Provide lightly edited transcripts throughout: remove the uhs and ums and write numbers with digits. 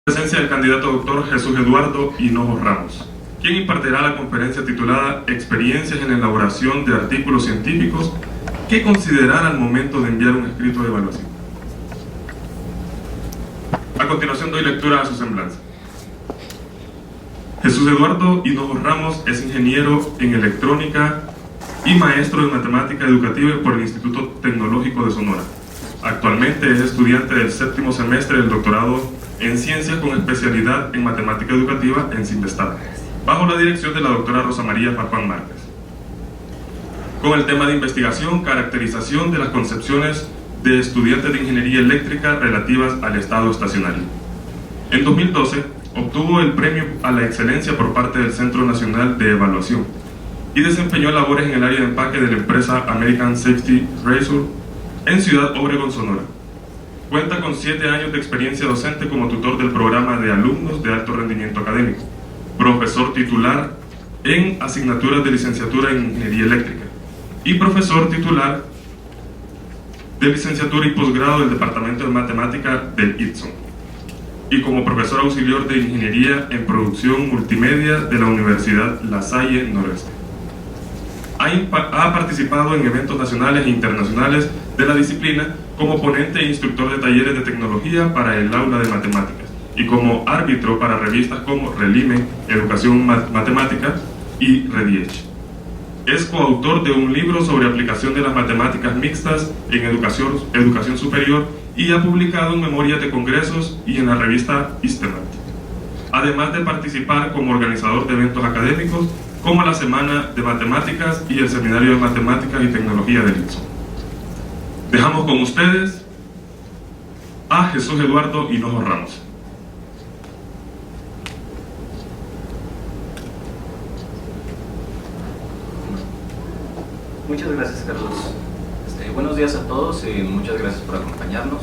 Presencia del candidato doctor Jesús Eduardo Hinojos Ramos, quien impartirá la conferencia titulada Experiencias en la elaboración de artículos científicos que considerar al momento de enviar un escrito de evaluación. A continuación doy lectura a su semblanza. Jesús Eduardo Hinojos Ramos es ingeniero en electrónica y maestro de matemática educativa por el Instituto Tecnológico de Sonora. Actualmente es estudiante del 7º semestre del doctorado en Ciencias con especialidad en Matemática Educativa en CINVESTAP, bajo la dirección de la doctora Rosa María Farfán Márquez, con el tema de investigación, caracterización de las concepciones de estudiantes de Ingeniería Eléctrica relativas al estado estacionario. En 2012 obtuvo el premio a la excelencia por parte del Centro Nacional de Evaluación y desempeñó labores en el área de empaque de la empresa American Safety Razor en Ciudad Obregón, Sonora. Cuenta con 7 años de experiencia docente como tutor del programa de alumnos de alto rendimiento académico, profesor titular en asignaturas de licenciatura en Ingeniería Eléctrica y profesor titular de licenciatura y posgrado del Departamento de Matemática del ITSON, y como profesor auxiliar de Ingeniería en Producción Multimedia de la Universidad La Salle Noreste. Ha participado en eventos nacionales e internacionales de la disciplina como ponente e instructor de talleres de tecnología para el aula de matemáticas y como árbitro para revistas como Relime, Educación Matemática y Rediech. Es coautor de un libro sobre aplicación de las matemáticas mixtas en educación superior y ha publicado en memorias de congresos y en la revista ISTEMAT, además de participar como organizador de eventos académicos como la Semana de Matemáticas y el Seminario de Matemáticas y Tecnología del ITSO. Dejamos con ustedes a Jesús Eduardo Hinojos Ramos. Muchas gracias, Carlos. Buenos días a todos y muchas gracias por acompañarnos.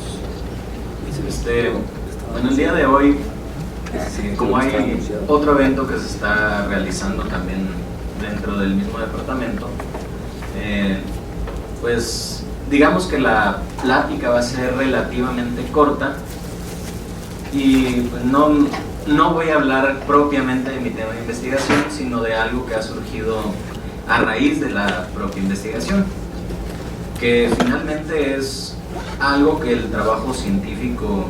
Bueno, el día de hoy, como hay otro evento que se está realizando también dentro del mismo departamento, pues digamos que la plática va a ser relativamente corta y pues no voy a hablar propiamente de mi tema de investigación, sino de algo que ha surgido a raíz de la propia investigación, que finalmente es algo que el trabajo científico,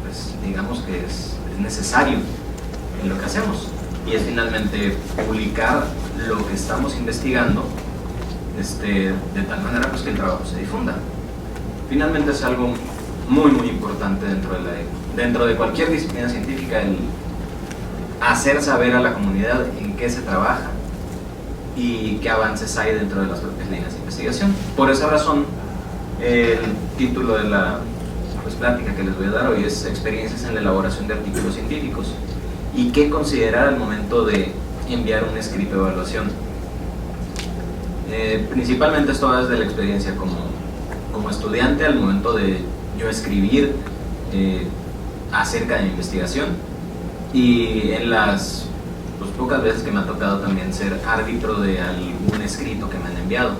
pues digamos que es necesario en lo que hacemos, y es finalmente publicar lo que estamos investigando de tal manera pues que el trabajo se difunda. Finalmente es algo muy importante dentro de cualquier disciplina científica, el hacer saber a la comunidad en qué se trabaja y qué avances hay dentro de las propias líneas de investigación. Por esa razón, el título de la plática que les voy a dar hoy es Experiencias en la elaboración de artículos científicos y qué considerar al momento de enviar un escrito de evaluación. Principalmente esto va desde la experiencia como estudiante al momento de yo escribir acerca de mi investigación, y en las pocas veces que me ha tocado también ser árbitro de algún escrito que me han enviado,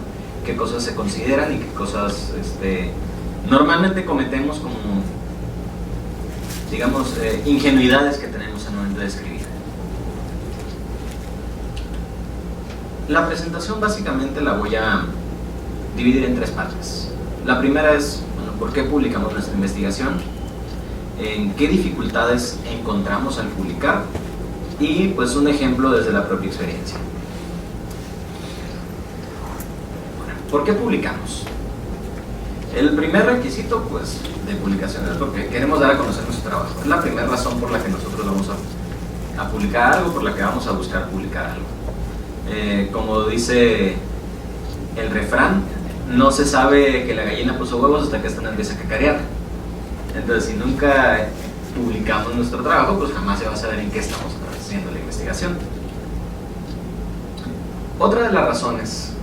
qué cosas se consideran y qué cosas normalmente cometemos como, digamos, ingenuidades que tenemos al momento de escribir. La presentación básicamente la voy a dividir en 3 partes. La primera es, bueno, ¿por qué publicamos nuestra investigación? ¿En qué dificultades encontramos al publicar? Y pues un ejemplo desde la propia experiencia. ¿Por qué publicamos? El primer requisito pues de publicación es porque queremos dar a conocer nuestro trabajo. Es la primera razón por la que nosotros vamos a publicar algo, por la que vamos a buscar publicar algo. Como dice el refrán, no se sabe que la gallina puso huevos hasta que esta empieza a cacarear. Entonces, si nunca publicamos nuestro trabajo, pues jamás se va a saber en qué estamos haciendo la investigación. Otra de las razones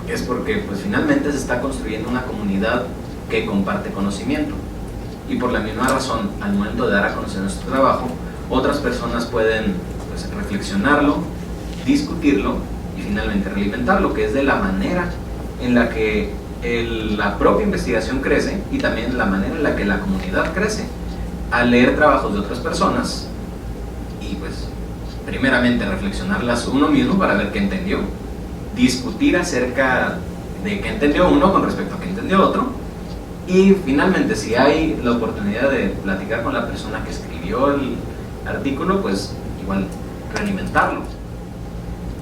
es porque pues finalmente se está construyendo una comunidad que comparte conocimiento, y por la misma razón, al momento de dar a conocer nuestro trabajo, otras personas pueden pues reflexionarlo, discutirlo y finalmente realimentarlo, que es de la manera en la que la propia investigación crece y también la manera en la que la comunidad crece. a leer trabajos de otras personas y pues primeramente reflexionarlas uno mismo para ver qué entendió, discutir acerca de qué entendió uno con respecto a qué entendió otro, y finalmente si hay la oportunidad de platicar con la persona que escribió el artículo, pues igual realimentarlo,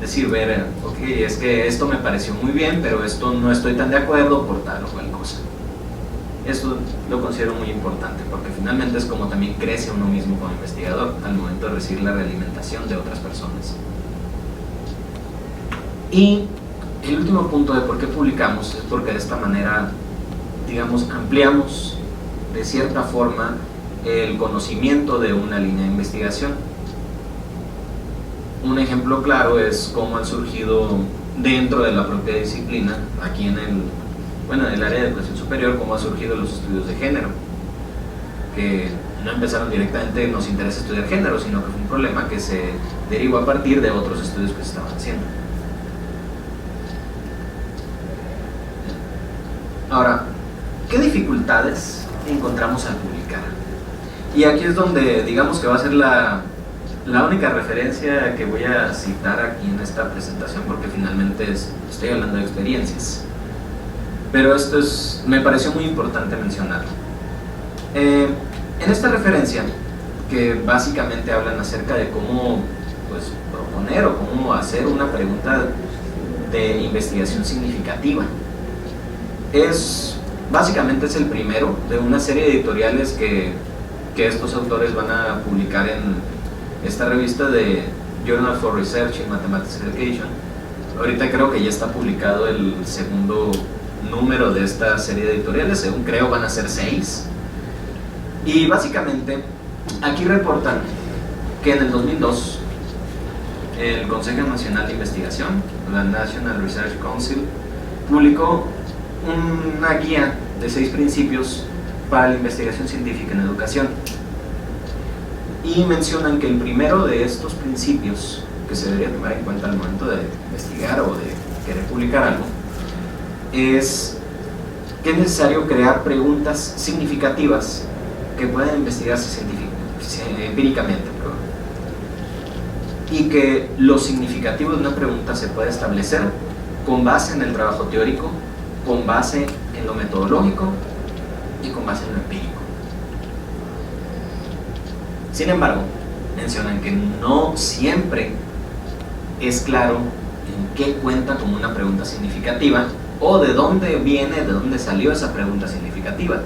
decir, ver, ok, es que esto me pareció muy bien, pero esto no estoy tan de acuerdo por tal o cual cosa. Esto lo considero muy importante porque finalmente es como también crece uno mismo como investigador al momento de recibir la realimentación de otras personas. Y el último punto de por qué publicamos es porque de esta manera, digamos, ampliamos de cierta forma el conocimiento de una línea de investigación. Un ejemplo claro es cómo han surgido dentro de la propia disciplina, aquí en el área de educación superior, cómo han surgido los estudios de género, que no empezaron directamente, nos interesa estudiar género, sino que fue un problema que se derivó a partir de otros estudios que se estaban haciendo. Ahora, ¿qué dificultades encontramos al publicar? Y aquí es donde digamos que va a ser la única referencia que voy a citar aquí en esta presentación, porque finalmente estoy hablando de experiencias. Pero esto me pareció muy importante mencionarlo. En esta referencia, que básicamente hablan acerca de cómo pues, proponer o cómo hacer una pregunta de investigación significativa, básicamente es el primero de una serie de editoriales que estos autores van a publicar en esta revista de Journal for Research in Mathematics Education. Ahorita creo que ya está publicado el segundo número de esta serie de editoriales, según creo van a ser 6. Y básicamente aquí reportan que en el 2002 el Consejo Nacional de Investigación, la National Research Council, publicó una guía de 6 principios para la investigación científica en educación, y mencionan que el primero de estos principios que se debería tomar en cuenta al momento de investigar o de querer publicar algo es que es necesario crear preguntas significativas que puedan investigarse empíricamente, y que lo significativo de una pregunta se puede establecer con base en el trabajo teórico, con base en lo metodológico y con base en lo empírico. Sin embargo, mencionan que no siempre es claro en qué cuenta como una pregunta significativa o de dónde viene, de dónde salió esa pregunta significativa.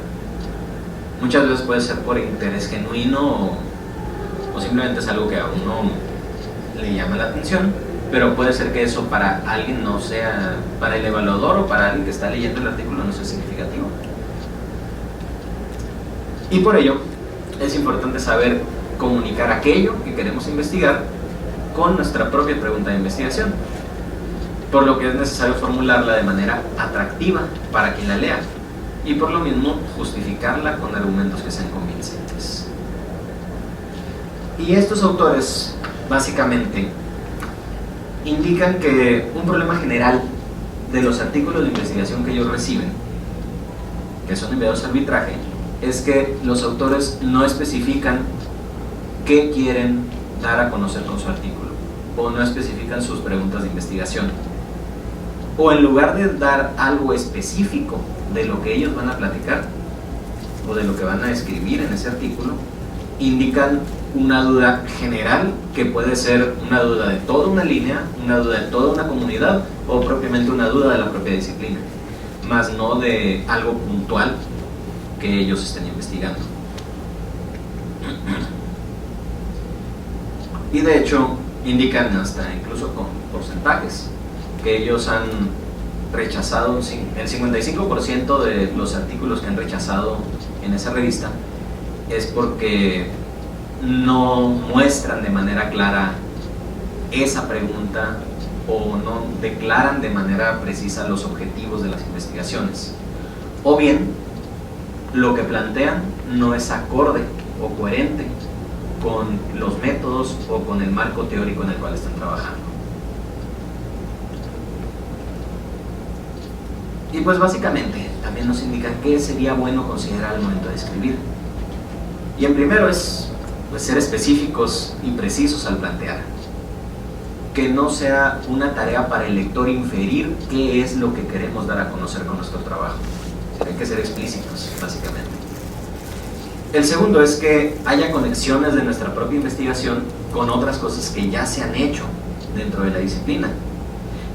Muchas veces puede ser por interés genuino o simplemente es algo que a uno le llama la atención, pero puede ser que eso para alguien no sea, para el evaluador o para alguien que está leyendo el artículo no sea significativo. Y por ello es importante saber comunicar aquello que queremos investigar con nuestra propia pregunta de investigación, por lo que es necesario formularla de manera atractiva para quien la lea y por lo mismo justificarla con argumentos que sean convincentes. Y estos autores básicamente indican que un problema general de los artículos de investigación que ellos reciben, que son enviados a arbitraje, es que los autores no especifican qué quieren dar a conocer con su artículo, o no especifican sus preguntas de investigación, o en lugar de dar algo específico de lo que ellos van a platicar o de lo que van a escribir en ese artículo, indican una duda general que puede ser una duda de toda una línea, una duda de toda una comunidad o propiamente una duda de la propia disciplina, más no de algo puntual que ellos estén investigando. Y de hecho indican hasta incluso con porcentajes que ellos han rechazado, el 55% de los artículos que han rechazado en esa revista es porque no muestran de manera clara esa pregunta o no declaran de manera precisa los objetivos de las investigaciones, o bien lo que plantean no es acorde o coherente con los métodos o con el marco teórico en el cual están trabajando. Y pues básicamente también nos indican qué sería bueno considerar al momento de escribir. Y en primero es pues, ser específicos y precisos al plantear. Que no sea una tarea para el lector inferir qué es lo que queremos dar a conocer con nuestro trabajo. Hay que ser explícitos, básicamente. El segundo es que haya conexiones de nuestra propia investigación con otras cosas que ya se han hecho dentro de la disciplina,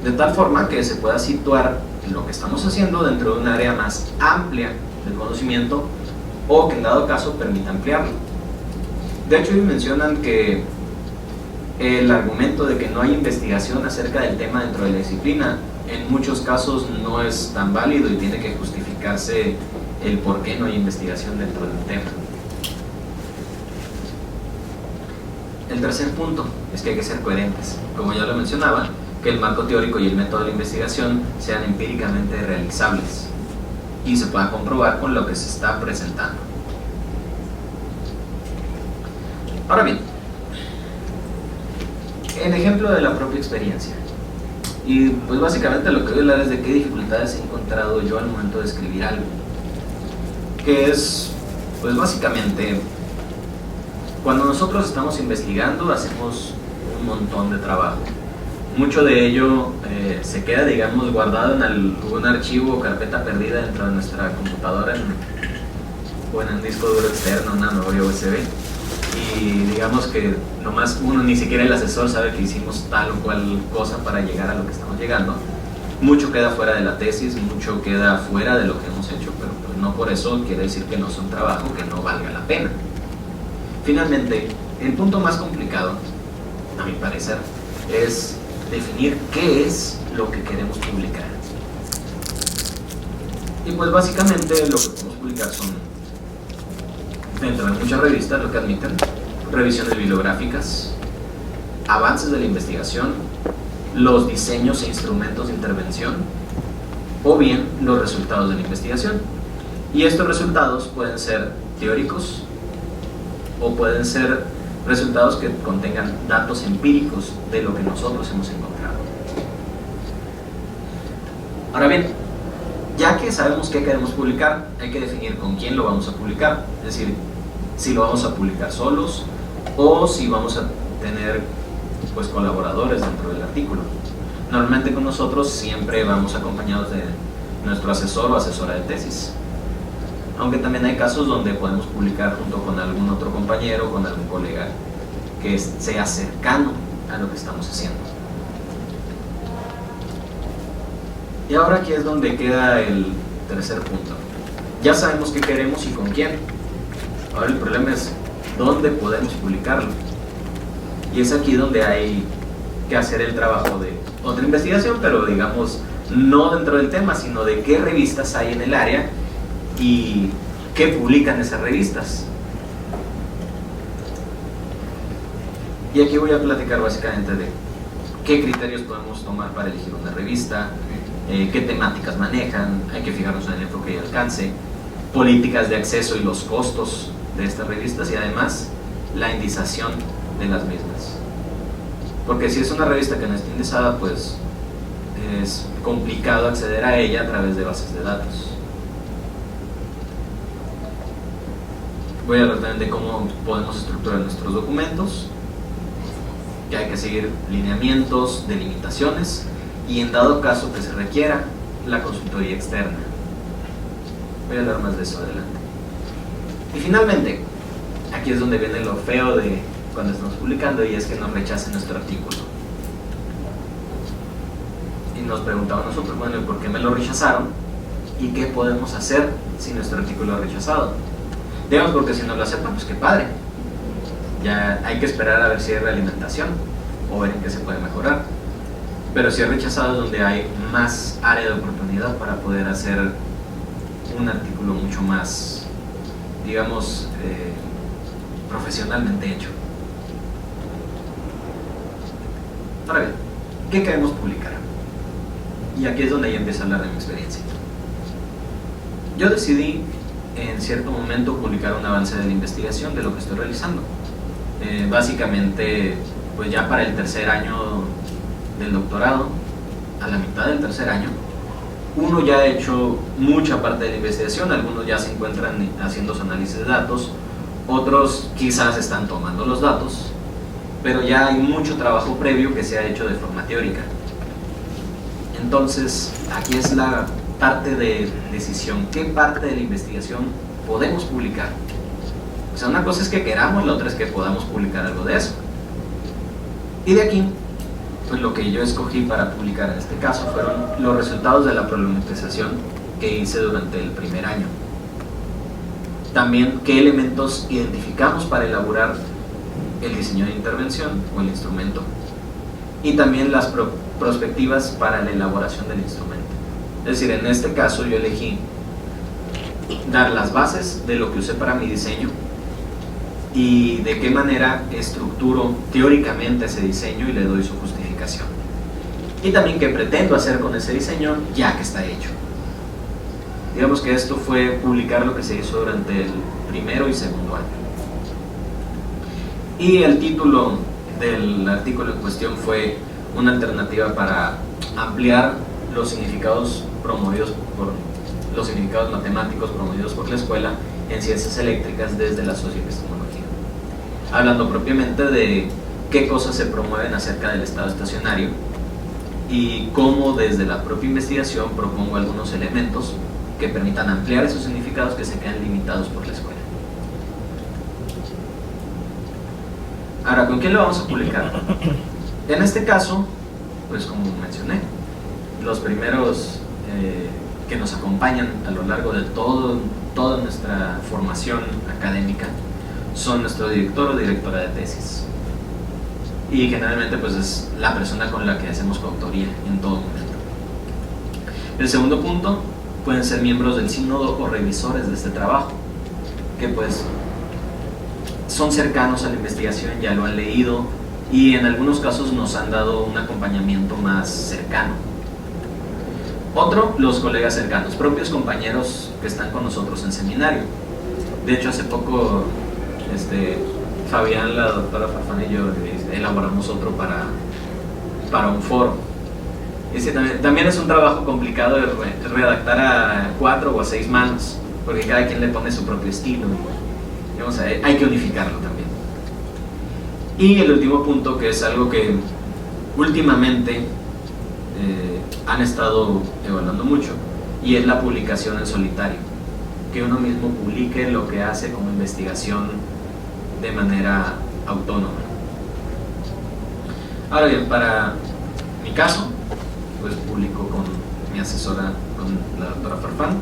de tal forma que se pueda situar lo que estamos haciendo dentro de un área más amplia del conocimiento o que en dado caso permita ampliarlo. De hecho, ellos mencionan que el argumento de que no hay investigación acerca del tema dentro de la disciplina en muchos casos no es tan válido y tiene que justificarse el por qué no hay investigación dentro del tema. El tercer punto es que hay que ser coherentes. Como ya lo mencionaba, que el marco teórico y el método de la investigación sean empíricamente realizables y se pueda comprobar con lo que se está presentando. Ahora bien, el ejemplo de la propia experiencia. Y pues básicamente lo que voy a hablar es de qué dificultades he encontrado yo al momento de escribir algo. Que es, pues básicamente, cuando nosotros estamos investigando hacemos un montón de trabajo. Mucho de ello se queda, digamos, guardado en algún archivo o carpeta perdida dentro de nuestra computadora o en un disco duro externo, una memoria USB. Y digamos que nomás uno, ni siquiera el asesor sabe que hicimos tal o cual cosa para llegar a lo que estamos llegando. Mucho queda fuera de la tesis, mucho queda fuera de lo que hemos hecho, pero pues no por eso quiere decir que no es un trabajo que no valga la pena. Finalmente, el punto más complicado, a mi parecer, es definir qué es lo que queremos publicar. Y pues básicamente lo que podemos publicar son, dentro de muchas revistas, lo que admiten, revisiones bibliográficas, avances de la investigación, los diseños e instrumentos de intervención, o bien los resultados de la investigación. Y estos resultados pueden ser teóricos o pueden ser resultados que contengan datos empíricos de lo que nosotros hemos encontrado. Ahora bien, ya que sabemos qué queremos publicar, hay que definir con quién lo vamos a publicar, es decir, si lo vamos a publicar solos o si vamos a tener pues colaboradores dentro del artículo. Normalmente con nosotros siempre vamos acompañados de nuestro asesor o asesora de tesis, aunque también hay casos donde podemos publicar junto con algún otro compañero, con algún colega que sea cercano a lo que estamos haciendo. Y ahora aquí es donde queda el tercer punto. Ya sabemos qué queremos y con quién. Ahora el problema es dónde podemos publicarlo. Y es aquí donde hay que hacer el trabajo de otra investigación, pero digamos no dentro del tema, sino de qué revistas hay en el área y qué publican esas revistas. Y aquí voy a platicar básicamente de qué criterios podemos tomar para elegir una revista, qué temáticas manejan, hay que fijarnos en el enfoque y alcance, políticas de acceso y los costos de estas revistas y además la indización de las mismas. Porque si es una revista que no está indizada, pues es complicado acceder a ella a través de bases de datos. Voy a hablar también de cómo podemos estructurar nuestros documentos, que hay que seguir lineamientos, delimitaciones y en dado caso que se requiera la consultoría externa. Voy a hablar más de eso adelante. Y finalmente, aquí es donde viene lo feo de cuando estamos publicando, y es que nos rechacen nuestro artículo. Y nos preguntamos nosotros, bueno, ¿y por qué me lo rechazaron? ¿Y qué podemos hacer si nuestro artículo es rechazado? Digamos, porque si no lo aceptan, pues qué padre. Ya hay que esperar a ver si hay realimentación o ver en qué se puede mejorar. Pero si es rechazado es donde hay más área de oportunidad para poder hacer un artículo mucho más, digamos, profesionalmente hecho. Ahora bien, ¿qué queremos publicar? Y aquí es donde ya empiezo a hablar de mi experiencia. Yo decidí en cierto momento publicar un avance de la investigación de lo que estoy realizando. Básicamente, pues ya para el tercer año del doctorado, a la mitad del tercer año, uno ya ha hecho mucha parte de la investigación, algunos ya se encuentran haciendo su análisis de datos, otros quizás están tomando los datos, pero ya hay mucho trabajo previo que se ha hecho de forma teórica. Entonces, aquí es la parte de decisión. ¿Qué parte de la investigación podemos publicar? O sea, una cosa es que queramos, la otra es que podamos publicar algo de eso. Y de aquí, pues lo que yo escogí para publicar en este caso fueron los resultados de la problematización que hice durante el primer año. También qué elementos identificamos para elaborar el diseño de intervención o el instrumento, y también las perspectivas para la elaboración del instrumento. Es decir, en este caso yo elegí dar las bases de lo que usé para mi diseño y de qué manera estructuro teóricamente ese diseño y le doy su justificación. Y también qué pretendo hacer con ese diseño ya que está hecho. Digamos que esto fue publicar lo que se hizo durante el primero y segundo año. Y el título del artículo en cuestión fue una alternativa para ampliar los significados matemáticos promovidos por la escuela en ciencias eléctricas desde la socioepistemología, hablando propiamente de qué cosas se promueven acerca del estado estacionario y cómo desde la propia investigación propongo algunos elementos que permitan ampliar esos significados que se quedan limitados por la escuela. Ahora, ¿con quién lo vamos a publicar? En este caso, pues como mencioné, los primeros que nos acompañan a lo largo de toda nuestra formación académica son nuestro director o directora de tesis, y generalmente pues es la persona con la que hacemos coautoría en todo momento. El segundo punto pueden ser miembros del sínodo o revisores de este trabajo, que pues son cercanos a la investigación, ya lo han leído y en algunos casos nos han dado un acompañamiento más cercano. Otro, los colegas cercanos, propios compañeros que están con nosotros en seminario. De hecho, hace poco Fabián, la doctora Farfán y yo elaboramos otro para un foro. Ese también es un trabajo complicado de redactar a 4 o a 6 manos, porque cada quien le pone su propio estilo. Digamos, hay que unificarlo también. Y el último punto, que es algo que últimamente han estado evaluando mucho, y es la publicación en solitario, que uno mismo publique lo que hace como investigación de manera autónoma. Ahora bien, para mi caso, pues publico con mi asesora, con la doctora Farfán,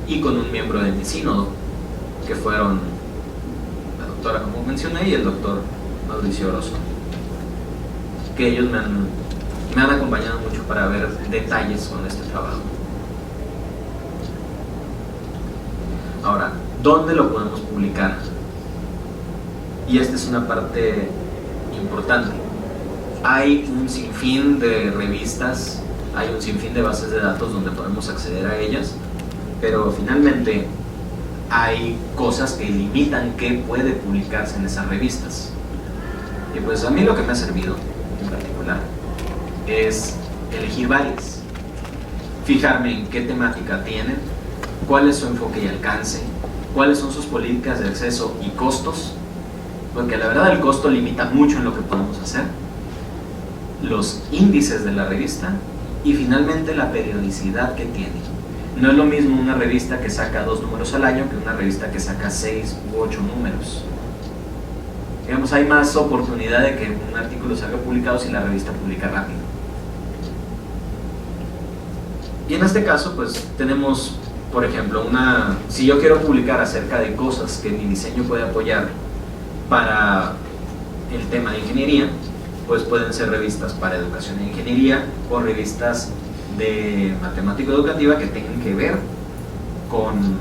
y con un miembro de mi sínodo, que fueron la doctora, como mencioné, y el doctor Mauricio Orozco, que ellos me han acompañado mucho para ver detalles con este trabajo. Ahora, ¿dónde lo podemos publicar? Y esta es una parte importante. Hay un sinfín de revistas, hay un sinfín de bases de datos donde podemos acceder a ellas, pero finalmente hay cosas que limitan qué puede publicarse en esas revistas. Y pues a mí lo que me ha servido en particular es elegir varias, fijarme en qué temática tienen, cuál es su enfoque y alcance, cuáles son sus políticas de acceso y costos, porque la verdad el costo limita mucho en lo que podemos hacer, los índices de la revista y finalmente la periodicidad que tiene. No es lo mismo una revista que saca 2 números al año que una revista que saca 6 u 8 números. Digamos, hay más oportunidad de que un artículo salga publicado si la revista publica rápido. Y en este caso, pues tenemos, por ejemplo, si yo quiero publicar acerca de cosas que mi diseño puede apoyar para el tema de ingeniería, pues pueden ser revistas para educación e ingeniería o revistas de matemática educativa que tengan que ver con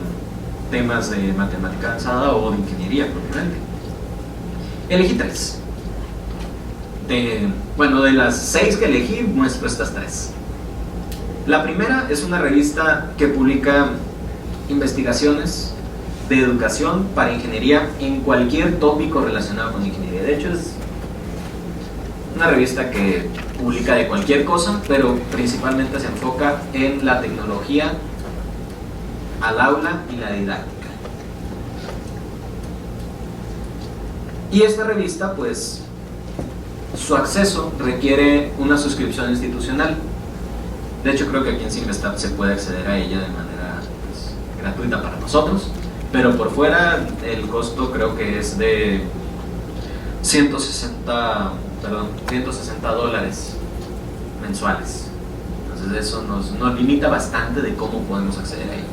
temas de matemática avanzada o de ingeniería propiamente. Elegí 3. De las 6 que elegí, muestro estas 3. La primera es una revista que publica investigaciones de educación para ingeniería en cualquier tópico relacionado con ingeniería. De hecho, es una revista que publica de cualquier cosa, pero principalmente se enfoca en la tecnología al aula y la didáctica. Y esta revista, pues, su acceso requiere una suscripción institucional. De hecho, creo que aquí en Simvestab se puede acceder a ella de manera pues, gratuita para nosotros, pero por fuera el costo creo que es de 160 dólares mensuales. Entonces eso nos limita bastante de cómo podemos acceder a ella.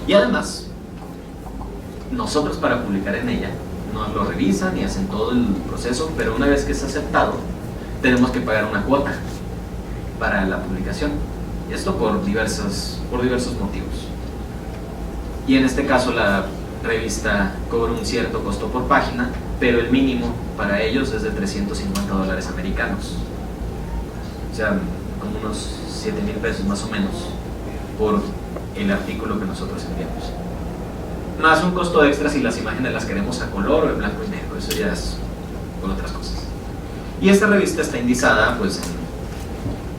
Y además, nosotros para publicar en ella nos lo revisan y hacen todo el proceso, pero una vez que es aceptado tenemos que pagar una cuota para la publicación, y esto por diversos motivos. Y en este caso la revista cobra un cierto costo por página, pero el mínimo para ellos es de 350 dólares americanos, o sea, como unos 7,000 pesos más o menos por el artículo que nosotros enviamos, más un costo extra si las imágenes las queremos a color o en blanco y negro. Eso ya es por otras cosas. Y esta revista está indizada pues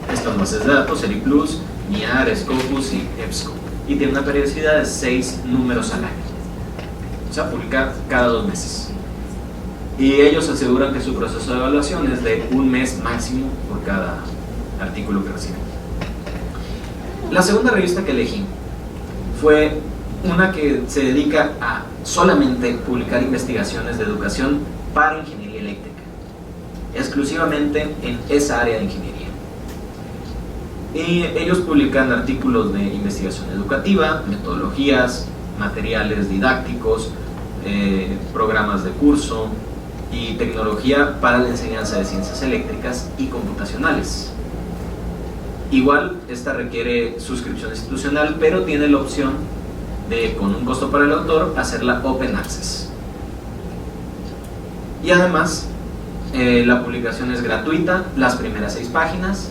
en estas bases de datos: ERIplus, NIAR, Scopus y EBSCO, y tiene una periodicidad de 6 números al año, o sea, publica cada 2 meses. Y ellos aseguran que su proceso de evaluación es de 1 mes máximo por cada artículo que reciben. La segunda revista que elegí fue una que se dedica a solamente publicar investigaciones de educación para ingeniería eléctrica, exclusivamente en esa área de ingeniería. Y ellos publican artículos de investigación educativa, metodologías, materiales didácticos, programas de curso y tecnología para la enseñanza de ciencias eléctricas y computacionales. Igual, esta requiere suscripción institucional, pero tiene la opción de, con un costo para el autor, hacerla Open Access. Y además, la publicación es gratuita, las primeras 6 páginas,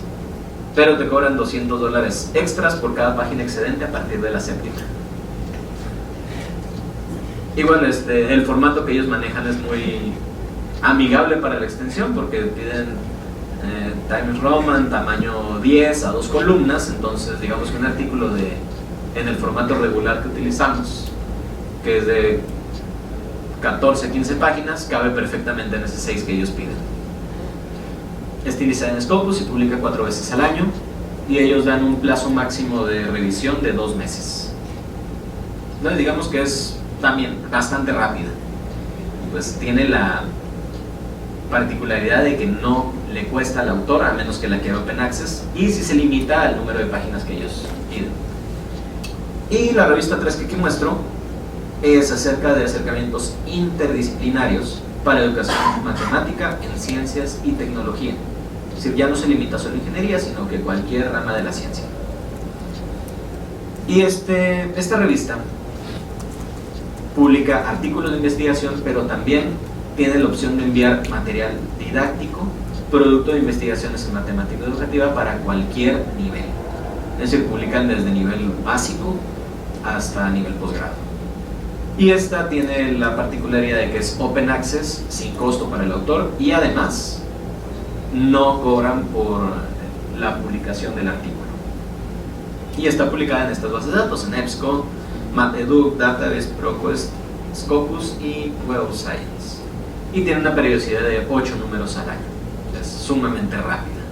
pero te cobran 200 dólares extras por cada página excedente a partir de la 7ª. Igual, el formato que ellos manejan es muy amigable para la extensión, porque piden Times Roman, tamaño 10 a 2 columnas, entonces digamos que un artículo en el formato regular que utilizamos, que es de 14 a 15 páginas, cabe perfectamente en ese 6 que ellos piden. Estiliza en Scopus y publica 4 veces al año, y ellos dan un plazo máximo de revisión de 2 meses. Entonces digamos que es también bastante rápida, pues tiene la particularidad de que no le cuesta al autor, a menos que la quiera Open Access, y si se limita al número de páginas que ellos piden. Y la revista 3 que aquí muestro es acerca de acercamientos interdisciplinarios para educación matemática en ciencias y tecnología. Es decir, ya no se limita solo a ingeniería, sino que cualquier rama de la ciencia. Y esta revista publica artículos de investigación, pero también tiene la opción de enviar material didáctico, producto de investigaciones en matemática educativa para cualquier nivel. Es decir, publican desde nivel básico hasta nivel posgrado. Y esta tiene la particularidad de que es Open Access, sin costo para el autor, y además no cobran por la publicación del artículo. Y está publicada en estas bases de datos, en EBSCO, MathEduc, Database, ProQuest, Scopus y Web of Science. Y tiene una periodicidad de 8 números al año. Es sumamente rápida.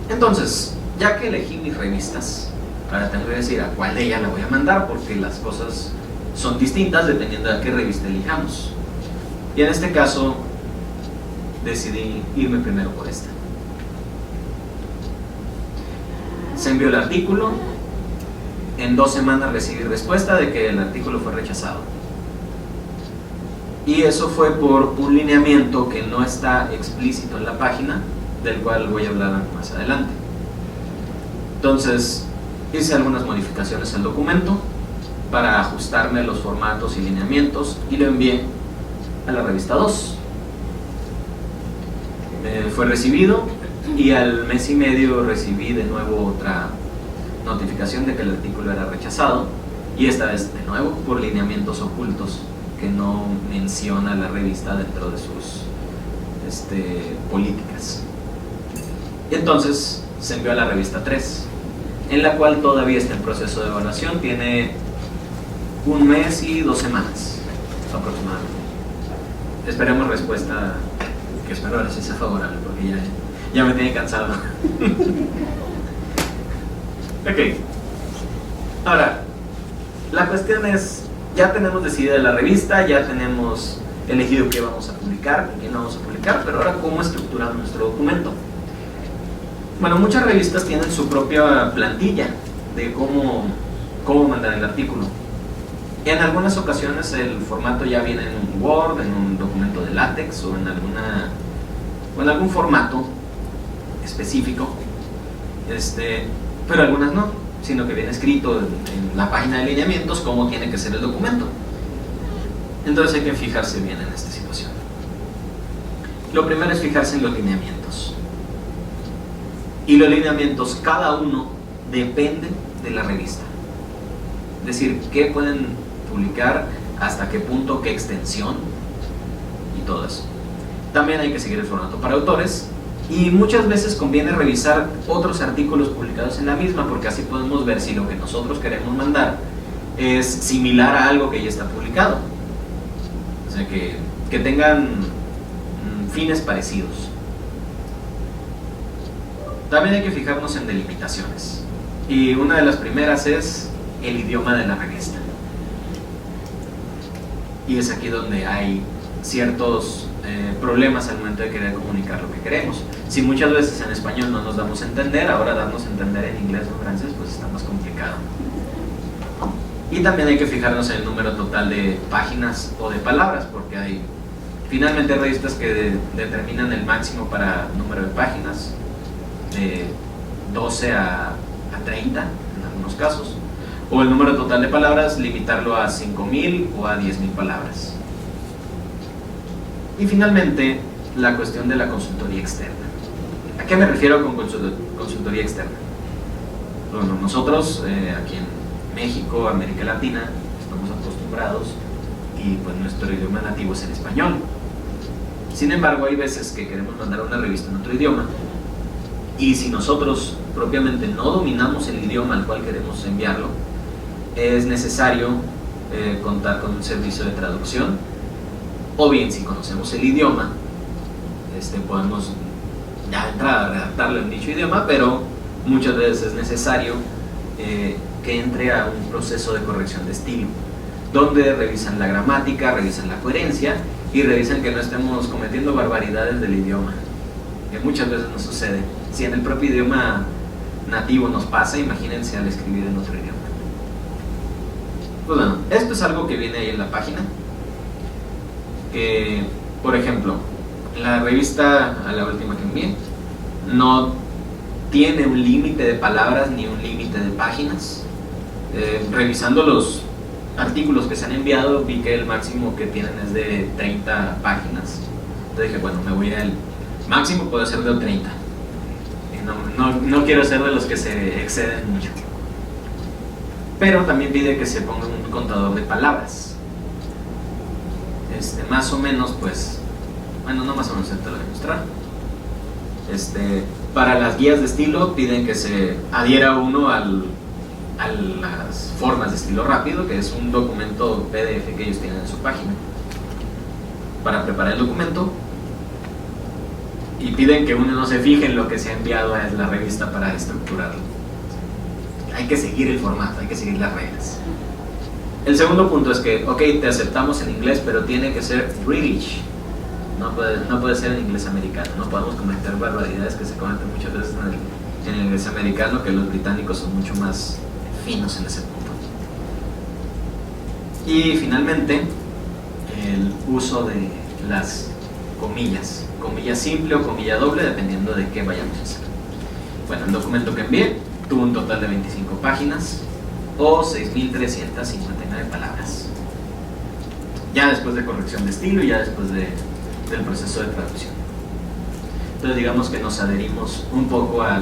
Entonces, ya que elegí mis revistas, ahora tengo que decir a cuál de ellas la voy a mandar, porque las cosas son distintas dependiendo de qué revista elijamos. Y en este caso decidí irme primero por esta. Se envió el artículo, en 2 semanas recibí respuesta de que el artículo fue rechazado. Y eso fue por un lineamiento que no está explícito en la página, del cual voy a hablar más adelante. Entonces hice algunas modificaciones al documento para ajustarme los formatos y lineamientos, y lo envié a la revista 2. Fue recibido, y al mes y medio recibí de nuevo otra notificación de que el artículo era rechazado, y esta vez de nuevo por lineamientos ocultos que no menciona la revista dentro de sus políticas. Y entonces se envió a la revista 3, en la cual todavía está en proceso de evaluación. Tiene 1 mes y 2 semanas aproximadamente. esperemos respuesta, que espero ahora sí sea favorable, porque ya me tiene cansado. Ok. Ahora, la cuestión es, ya tenemos decidida la revista, ya tenemos elegido qué vamos a publicar, qué no vamos a publicar, pero ahora cómo estructuramos nuestro documento. Bueno, muchas revistas tienen su propia plantilla de cómo mandar el artículo. En algunas ocasiones el formato ya viene en un Word, en un documento de látex o en algún formato específico, pero algunas no, sino que viene escrito en la página de lineamientos cómo tiene que ser el documento. Entonces hay que fijarse bien en esta situación. Lo primero es fijarse en los lineamientos. Y los lineamientos, cada uno depende de la revista. Es decir, qué pueden publicar, hasta qué punto, qué extensión y todo eso. También hay que seguir el formato para autores y muchas veces conviene revisar otros artículos publicados en la misma, porque así podemos ver si lo que nosotros queremos mandar es similar a algo que ya está publicado. O sea, que tengan fines parecidos. También hay que fijarnos en delimitaciones. Y una de las primeras es el idioma de la revista. Y es aquí donde hay ciertos problemas al momento de querer comunicar lo que queremos. Si muchas veces en español no nos damos a entender, ahora darnos a entender en inglés o en francés pues está más complicado. Y también hay que fijarnos en el número total de páginas o de palabras, porque hay finalmente revistas que determinan el máximo para número de páginas, de 12 a 30 en algunos casos, o el número total de palabras limitarlo a 5.000 o a 10.000 palabras. Y finalmente la cuestión de la consultoría externa. ¿A qué me refiero con consultoría externa? Bueno, nosotros aquí en México, América Latina, estamos acostumbrados y pues nuestro idioma nativo es el español. Sin embargo, hay veces que queremos mandar una revista en otro idioma y si nosotros propiamente no dominamos el idioma al cual queremos enviarlo, es necesario contar con un servicio de traducción, o bien si conocemos el idioma, podemos ya de entrada redactarlo en dicho idioma, pero muchas veces es necesario que entre a un proceso de corrección de estilo, donde revisan la gramática, revisan la coherencia y revisan que no estemos cometiendo barbaridades del idioma, que muchas veces nos sucede. Si en el propio idioma nativo nos pasa, imagínense al escribir en otro idioma. Pues bueno, esto es algo que viene ahí en la página, que por ejemplo la revista, a la última que envié, no tiene un límite de palabras ni un límite de páginas. Revisando los artículos que se han enviado, vi que el máximo que tienen es de 30 páginas. Entonces dije, bueno, me voy al máximo, puede ser de 30. No quiero ser de los que se exceden mucho. Pero también pide que se ponga un contador de palabras. Más o menos, pues, bueno, no más o menos, te lo voy a mostrar. Para las guías de estilo piden que se adhiera uno a las formas de estilo rápido, que es un documento PDF que ellos tienen en su página para preparar el documento, y piden que uno no se fije en lo que se ha enviado a la revista para estructurarlo. Hay que seguir el formato, hay que seguir las reglas. El segundo punto es que, ok, te aceptamos en inglés, pero tiene que ser British. No puede ser en inglés americano. No podemos cometer barbaridades que se cometen muchas veces en el inglés americano, que los británicos son mucho más finos en ese punto. Y finalmente, el uso de las comillas. Comilla simple o comilla doble, dependiendo de qué vayamos a hacer. Bueno, el documento que envié tuvo un total de 25 páginas o 6.359 palabras. Ya después de corrección de estilo y ya después del proceso de traducción. Entonces digamos que nos adherimos un poco a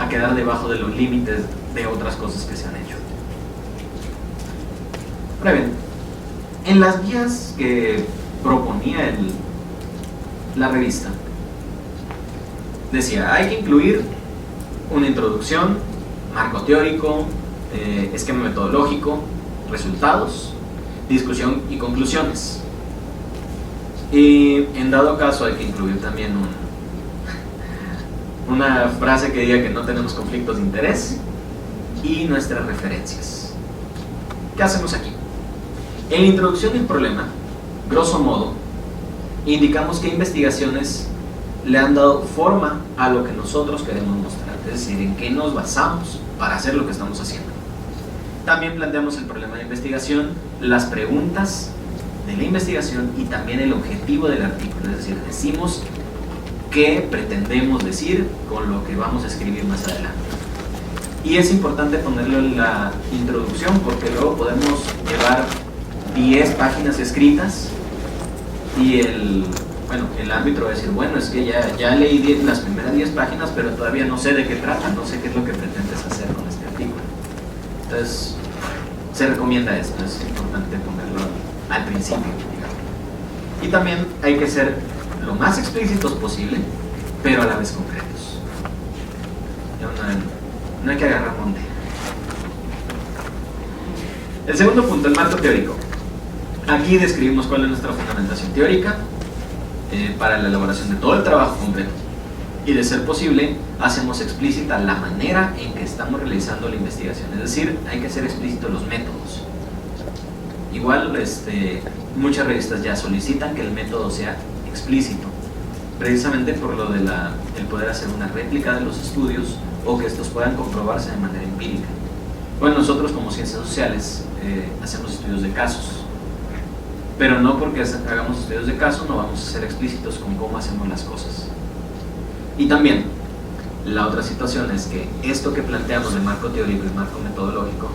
quedar debajo de los límites de otras cosas que se han hecho. Ahora bien, en las guías que proponía la revista, decía, hay que incluir una introducción, marco teórico, esquema metodológico, resultados, discusión y conclusiones. Y en dado caso hay que incluir también una frase que diga que no tenemos conflictos de interés y nuestras referencias. ¿Qué hacemos aquí? En la introducción del problema, grosso modo, indicamos qué investigaciones le han dado forma a lo que nosotros queremos mostrar, es decir, en qué nos basamos para hacer lo que estamos haciendo. También planteamos el problema de investigación, las preguntas de la investigación y también el objetivo del artículo, es decir, decimos qué pretendemos decir con lo que vamos a escribir más adelante. Y es importante ponerlo en la introducción porque luego podemos llevar 10 páginas escritas y el árbitro va a decir, bueno, es que ya leí las primeras 10 páginas, pero todavía no sé de qué trata, no sé qué es lo que pretendes hacer con este artículo. Entonces, se recomienda esto, es importante ponerlo al principio, digamos. Y también hay que ser lo más explícitos posible, pero a la vez concretos. No hay que agarrar monte. El segundo punto, el marco teórico. Aquí describimos cuál es nuestra fundamentación teórica para la elaboración de todo el trabajo completo. Y de ser posible, hacemos explícita la manera en que estamos realizando la investigación. Es decir, hay que hacer explícitos los métodos. Igual, muchas revistas ya solicitan que el método sea explícito, precisamente por lo de el poder hacer una réplica de los estudios o que estos puedan comprobarse de manera empírica. Bueno, nosotros como ciencias sociales hacemos estudios de casos, pero no porque hagamos estudios de casos no vamos a ser explícitos con cómo hacemos las cosas. Y también, la otra situación es que esto que planteamos de marco teórico y marco metodológico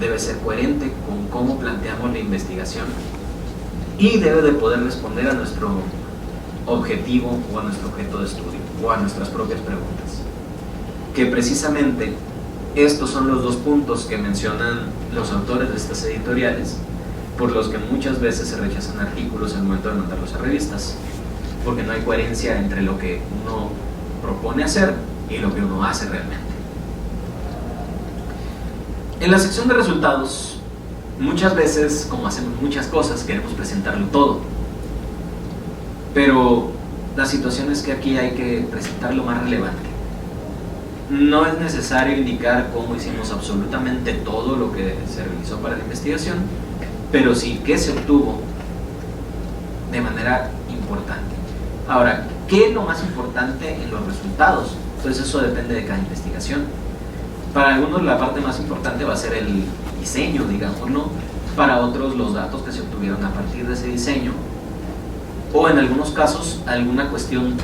debe ser coherente con cómo planteamos la investigación y debe de poder responder a nuestro objetivo o a nuestro objeto de estudio o a nuestras propias preguntas. Que precisamente estos son los dos puntos que mencionan los autores de estas editoriales por los que muchas veces se rechazan artículos al momento de mandarlos a revistas, porque no hay coherencia entre lo que uno propone hacer y lo que uno hace realmente. En la sección de resultados, muchas veces, como hacemos muchas cosas, queremos presentarlo todo, pero la situación es que aquí hay que presentar lo más relevante. No es necesario indicar cómo hicimos absolutamente todo lo que se realizó para la investigación, pero sí qué se obtuvo de manera importante. Ahora, ¿qué es lo más importante en los resultados? Entonces eso depende de cada investigación. Para algunos la parte más importante va a ser el diseño, digámoslo, para otros los datos que se obtuvieron a partir de ese diseño, o en algunos casos alguna cuestión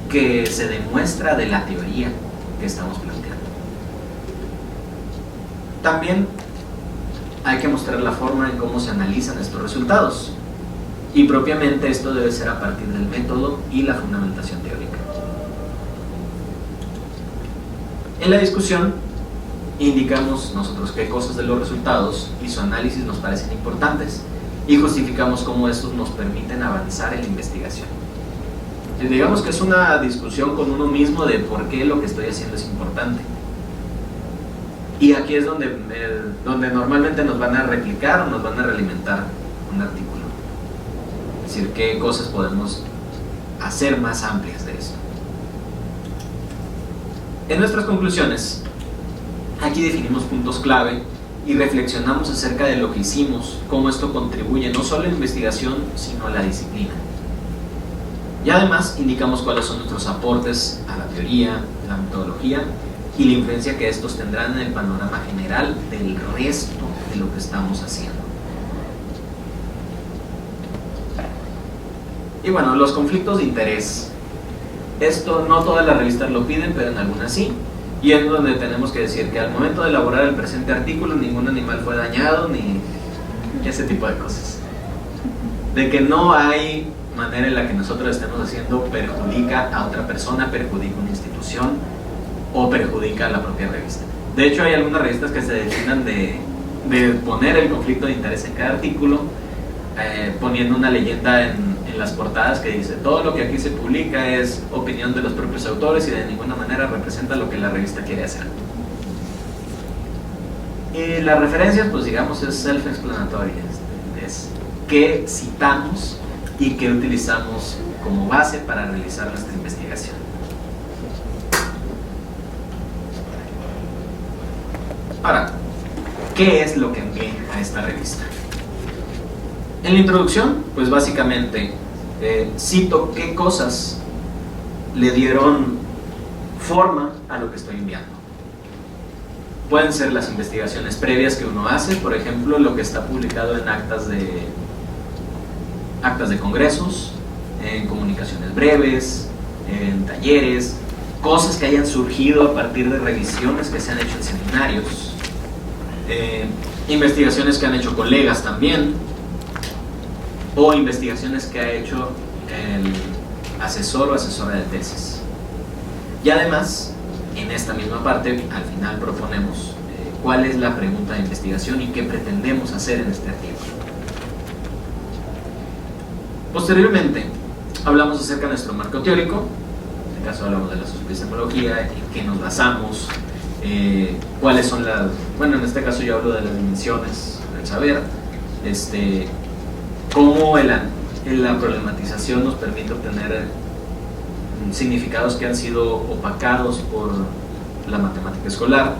que se demuestra de la teoría que estamos planteando. También hay que mostrar la forma en cómo se analizan estos resultados, y propiamente esto debe ser a partir del método y la fundamentación teórica. En la discusión indicamos nosotros qué cosas de los resultados y su análisis nos parecen importantes y justificamos cómo estos nos permiten avanzar en la investigación. Y digamos que es una discusión con uno mismo de por qué lo que estoy haciendo es importante. Y aquí es donde normalmente nos van a replicar o nos van a realimentar un artículo. Es decir, qué cosas podemos hacer más amplias de esto. En nuestras conclusiones, aquí definimos puntos clave y reflexionamos acerca de lo que hicimos, cómo esto contribuye no solo a la investigación, sino a la disciplina. Y además indicamos cuáles son nuestros aportes a la teoría, la metodología y la influencia que estos tendrán en el panorama general del resto de lo que estamos haciendo. Y bueno, los conflictos de interés. Esto no todas las revistas lo piden, pero en algunas sí. Y es donde tenemos que decir que al momento de elaborar el presente artículo ningún animal fue dañado, ni ese tipo de cosas. De que no hay manera en la que nosotros estemos haciendo perjudica a otra persona, perjudica a una institución o perjudica a la propia revista. De hecho, hay algunas revistas que se destinan de poner el conflicto de interés en cada artículo, poniendo una leyenda en las portadas que dice: todo lo que aquí se publica es opinión de los propios autores y de ninguna manera representa lo que la revista quiere hacer. Y las referencias, pues digamos, es self-explanatory, es qué citamos y que utilizamos como base para realizar nuestra investigación. Ahora, ¿qué es lo que envié a esta revista? En la introducción, pues básicamente cito qué cosas le dieron forma a lo que estoy enviando. Pueden ser las investigaciones previas que uno hace, por ejemplo, lo que está publicado en actas de congresos, en comunicaciones breves, en talleres, cosas que hayan surgido a partir de revisiones que se han hecho en seminarios, investigaciones que han hecho colegas también, o investigaciones que ha hecho el asesor o asesora de tesis. Y además, en esta misma parte, al final proponemos cuál es la pregunta de investigación y qué pretendemos hacer en este artículo. Posteriormente, hablamos acerca de nuestro marco teórico. En este caso hablamos de la socioepistemología, en qué nos basamos, cuáles son las... Bueno, en este caso yo hablo de las dimensiones del saber, cómo la problematización nos permite obtener significados que han sido opacados por la matemática escolar,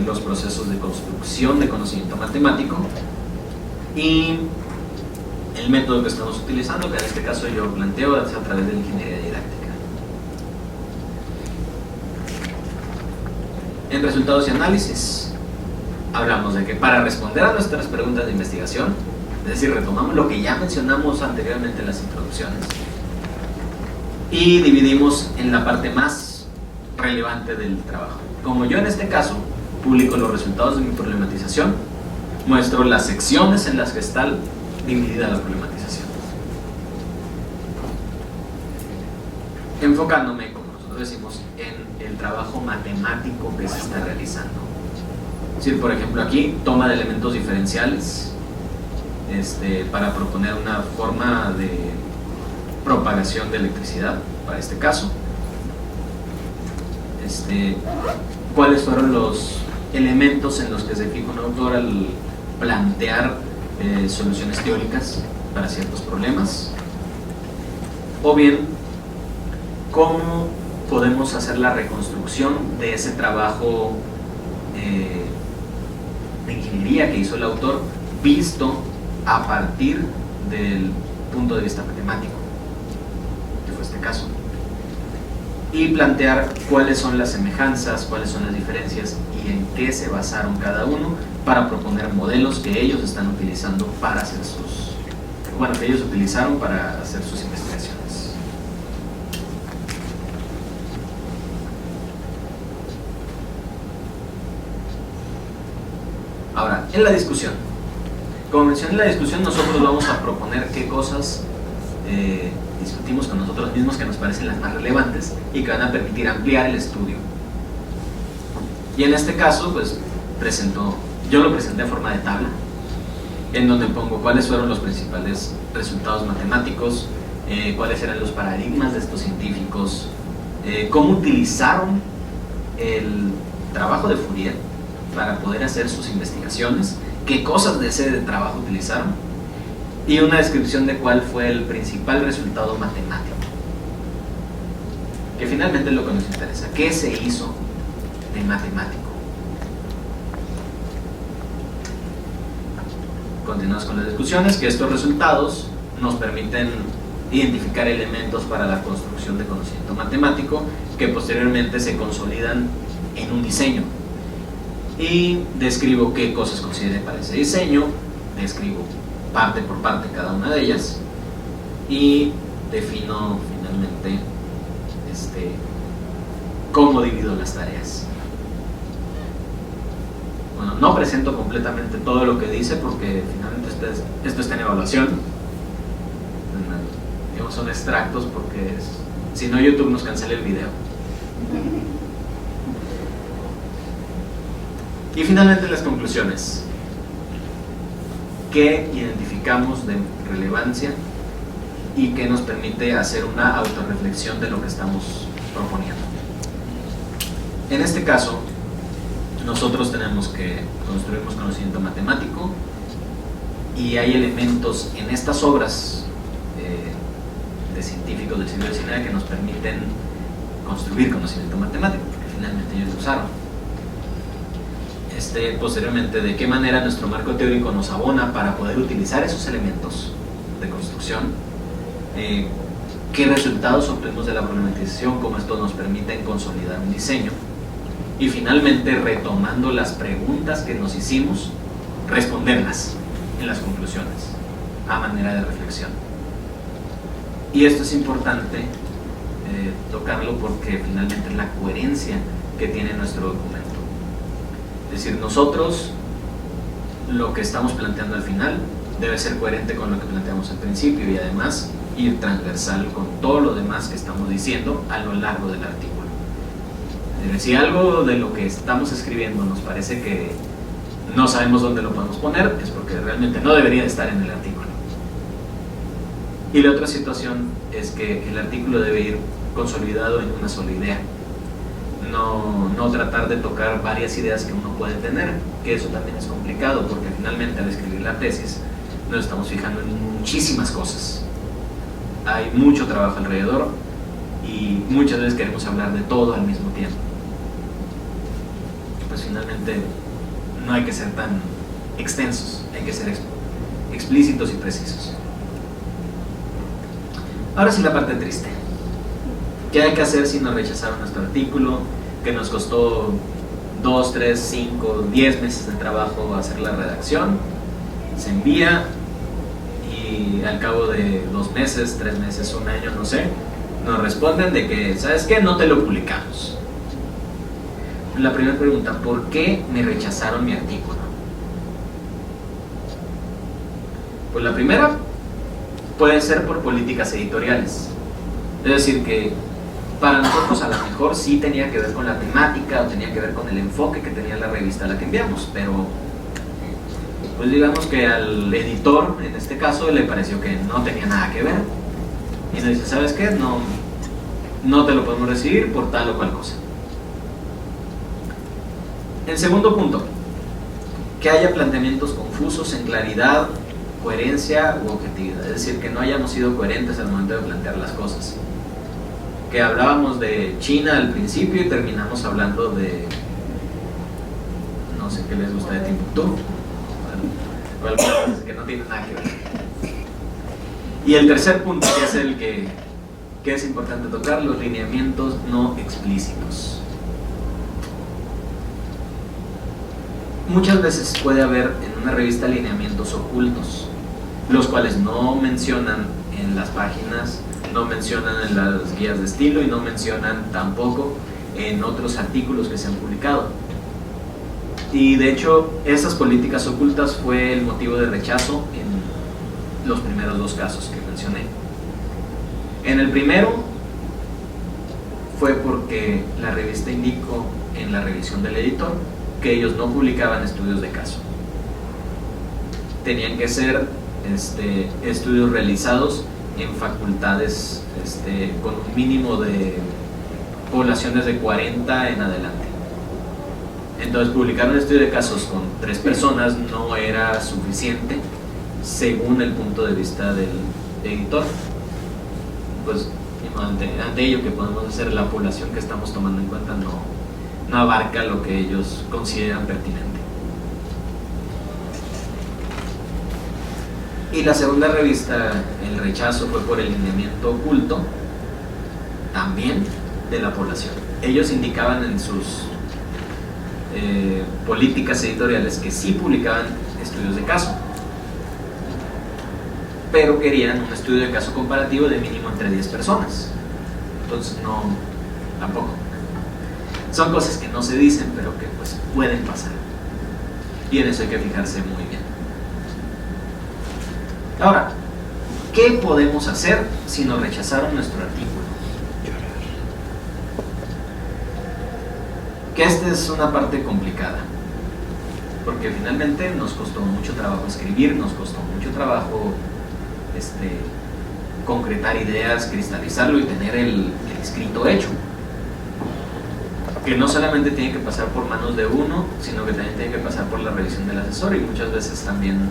los procesos de construcción de conocimiento matemático y el método que estamos utilizando, que en este caso yo planteo a través de la ingeniería didáctica. En resultados y análisis hablamos de que para responder a nuestras preguntas de investigación, es decir, retomamos lo que ya mencionamos anteriormente en las introducciones y dividimos en la parte más relevante del trabajo. Como yo en este caso publico los resultados de mi problematización, muestro las secciones en las que está dividida la problematización, enfocándome, como nosotros decimos, en el trabajo matemático que se está realizando. Es decir, por ejemplo, aquí toma de elementos diferenciales para proponer una forma de propagación de electricidad, para este caso. ¿Cuáles fueron los elementos en los que se fija un autor al plantear soluciones teóricas para ciertos problemas? O bien, ¿cómo podemos hacer la reconstrucción de ese trabajo de ingeniería que hizo el autor, visto a partir del punto de vista matemático, que fue este caso? Y plantear cuáles son las semejanzas, cuáles son las diferencias y en qué se basaron cada uno para proponer modelos que ellos están utilizando para hacer que ellos utilizaron para hacer sus investigaciones. Ahora, en la discusión. Como mencioné en la discusión, nosotros vamos a proponer qué cosas discutimos con nosotros mismos que nos parecen las más relevantes y que van a permitir ampliar el estudio. Y en este caso, pues yo lo presenté en forma de tabla, en donde pongo cuáles fueron los principales resultados matemáticos, cuáles eran los paradigmas de estos científicos, cómo utilizaron el trabajo de Fourier para poder hacer sus investigaciones, qué cosas de ese trabajo utilizaron, y una descripción de cuál fue el principal resultado matemático, que finalmente es lo que nos interesa. ¿Qué se hizo de matemático? Continuamos con las discusiones, que estos resultados nos permiten identificar elementos para la construcción de conocimiento matemático que posteriormente se consolidan en un diseño. Y describo qué cosas consideré para ese diseño, describo parte por parte cada una de ellas y defino finalmente cómo divido las tareas. Bueno, no presento completamente todo lo que dice porque finalmente esto está en evaluación. Digamos, son extractos porque si no YouTube nos cancela el video. Y finalmente las conclusiones. ¿Qué identificamos de relevancia y qué nos permite hacer una autorreflexión de lo que estamos proponiendo? En este caso, nosotros tenemos que construir conocimiento matemático y hay elementos en estas obras científicos del siglo XIX que nos permiten construir conocimiento matemático, porque finalmente ellos lo usaron. Posteriormente, de qué manera nuestro marco teórico nos abona para poder utilizar esos elementos de construcción, qué resultados obtuvimos de la problematización, cómo esto nos permite consolidar un diseño, y finalmente, retomando las preguntas que nos hicimos, responderlas en las conclusiones a manera de reflexión. Y esto es importante tocarlo porque finalmente es la coherencia que tiene nuestro documento. Es decir, nosotros lo que estamos planteando al final debe ser coherente con lo que planteamos al principio y además ir transversal con todo lo demás que estamos diciendo a lo largo del artículo. Es decir, si algo de lo que estamos escribiendo nos parece que no sabemos dónde lo podemos poner, es porque realmente no debería estar en el artículo. Y la otra situación es que el artículo debe ir consolidado en una sola idea. No tratar de tocar varias ideas que uno puede tener, que eso también es complicado, porque finalmente al escribir la tesis nos estamos fijando en muchísimas cosas. Hay mucho trabajo alrededor y muchas veces queremos hablar de todo al mismo tiempo. Pues finalmente no hay que ser tan extensos, hay que ser explícitos y precisos. Ahora sí la parte triste. ¿Qué hay que hacer si nos rechazaron nuestro artículo, que nos costó 2, 3, 5, 10 meses de trabajo hacer la redacción? Se envía y al cabo de 2 meses, 3 meses, 1 año, no sé, nos responden de que, ¿sabes qué? No te lo publicamos. La primera pregunta, ¿por qué me rechazaron mi artículo? Pues la primera puede ser por políticas editoriales. Es decir, que para nosotros a lo mejor sí tenía que ver con la temática o tenía que ver con el enfoque que tenía la revista a la que enviamos, pero pues digamos que al editor, en este caso, le pareció que no tenía nada que ver y nos dice, ¿sabes qué? No te lo podemos recibir por tal o cual cosa. El segundo punto, que haya planteamientos confusos en claridad, coherencia u objetividad, es decir, que no hayamos sido coherentes al momento de plantear las cosas. Que hablábamos de China al principio y terminamos hablando de, no sé qué les gusta de Timbuktu, que no tiene nada que ver. Y el tercer punto, que es el que es importante tocar, los lineamientos no explícitos. Muchas veces puede haber en una revista lineamientos ocultos, los cuales no mencionan en las páginas, no mencionan en las guías de estilo y no mencionan tampoco en otros artículos que se han publicado. Y de hecho, esas políticas ocultas fue el motivo de rechazo en los primeros 2 casos que mencioné. En el primero fue porque la revista indicó en la revisión del editor que ellos no publicaban estudios de caso. Tenían que ser estudios realizados en facultades con un mínimo de poblaciones de 40 en adelante. Entonces publicar un estudio de casos con 3 personas no era suficiente según el punto de vista del editor. Pues ante ello, que podemos hacer, la población que estamos tomando en cuenta no abarca lo que ellos consideran pertinente. Y la segunda revista, el rechazo fue por el lineamiento oculto también de la población. Ellos indicaban en sus políticas editoriales que sí publicaban estudios de caso, pero querían un estudio de caso comparativo de mínimo entre 10 personas. Entonces no, tampoco. Son cosas que no se dicen, pero que pues pueden pasar. Y en eso hay que fijarse muy bien. Ahora, ¿qué podemos hacer si nos rechazaron nuestro artículo? Que esta es una parte complicada, porque finalmente nos costó mucho trabajo escribir, nos costó mucho trabajo concretar ideas, cristalizarlo y tener el escrito hecho, que no solamente tiene que pasar por manos de uno, sino que también tiene que pasar por la revisión del asesor, y muchas veces también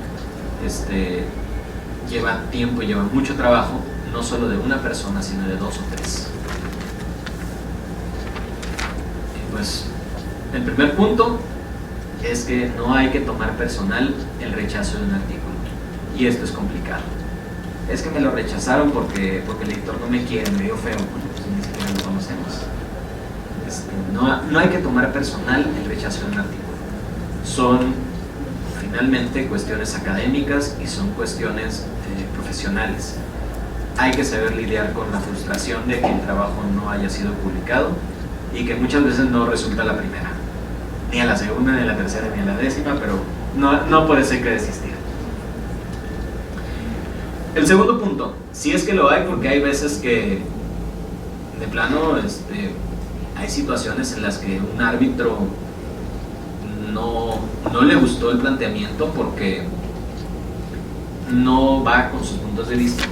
lleva tiempo y lleva mucho trabajo no solo de una persona, sino de 2 o 3. Y pues, el primer punto es que no hay que tomar personal el rechazo de un artículo. Y esto es complicado. Es que me lo rechazaron porque el lector no me quiere, me dio feo. Bueno, pues ni siquiera lo conocemos. No hay que tomar personal el rechazo de un artículo. Son finalmente cuestiones académicas y son cuestiones profesionales. Hay que saber lidiar con la frustración de que el trabajo no haya sido publicado y que muchas veces no resulta a la primera, ni a la segunda, ni a la tercera, ni a la décima, pero no puede ser que desistir. El segundo punto, si es que lo hay, porque hay veces que de plano hay situaciones en las que un árbitro no le gustó el planteamiento porque no va con sus puntos de vista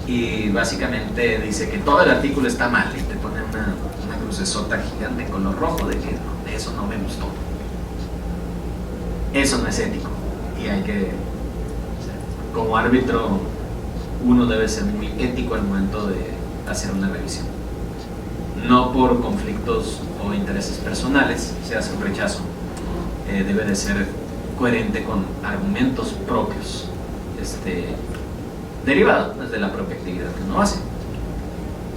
y básicamente dice que todo el artículo está mal y te pone una crucesota gigante en color rojo de que no, eso no me gustó. Eso no es ético y hay que, como árbitro, uno debe ser muy ético al momento de hacer una revisión. No por conflictos o intereses personales se hace un rechazo. Debe de ser coherente con argumentos propios, derivados de la propia actividad que uno hace.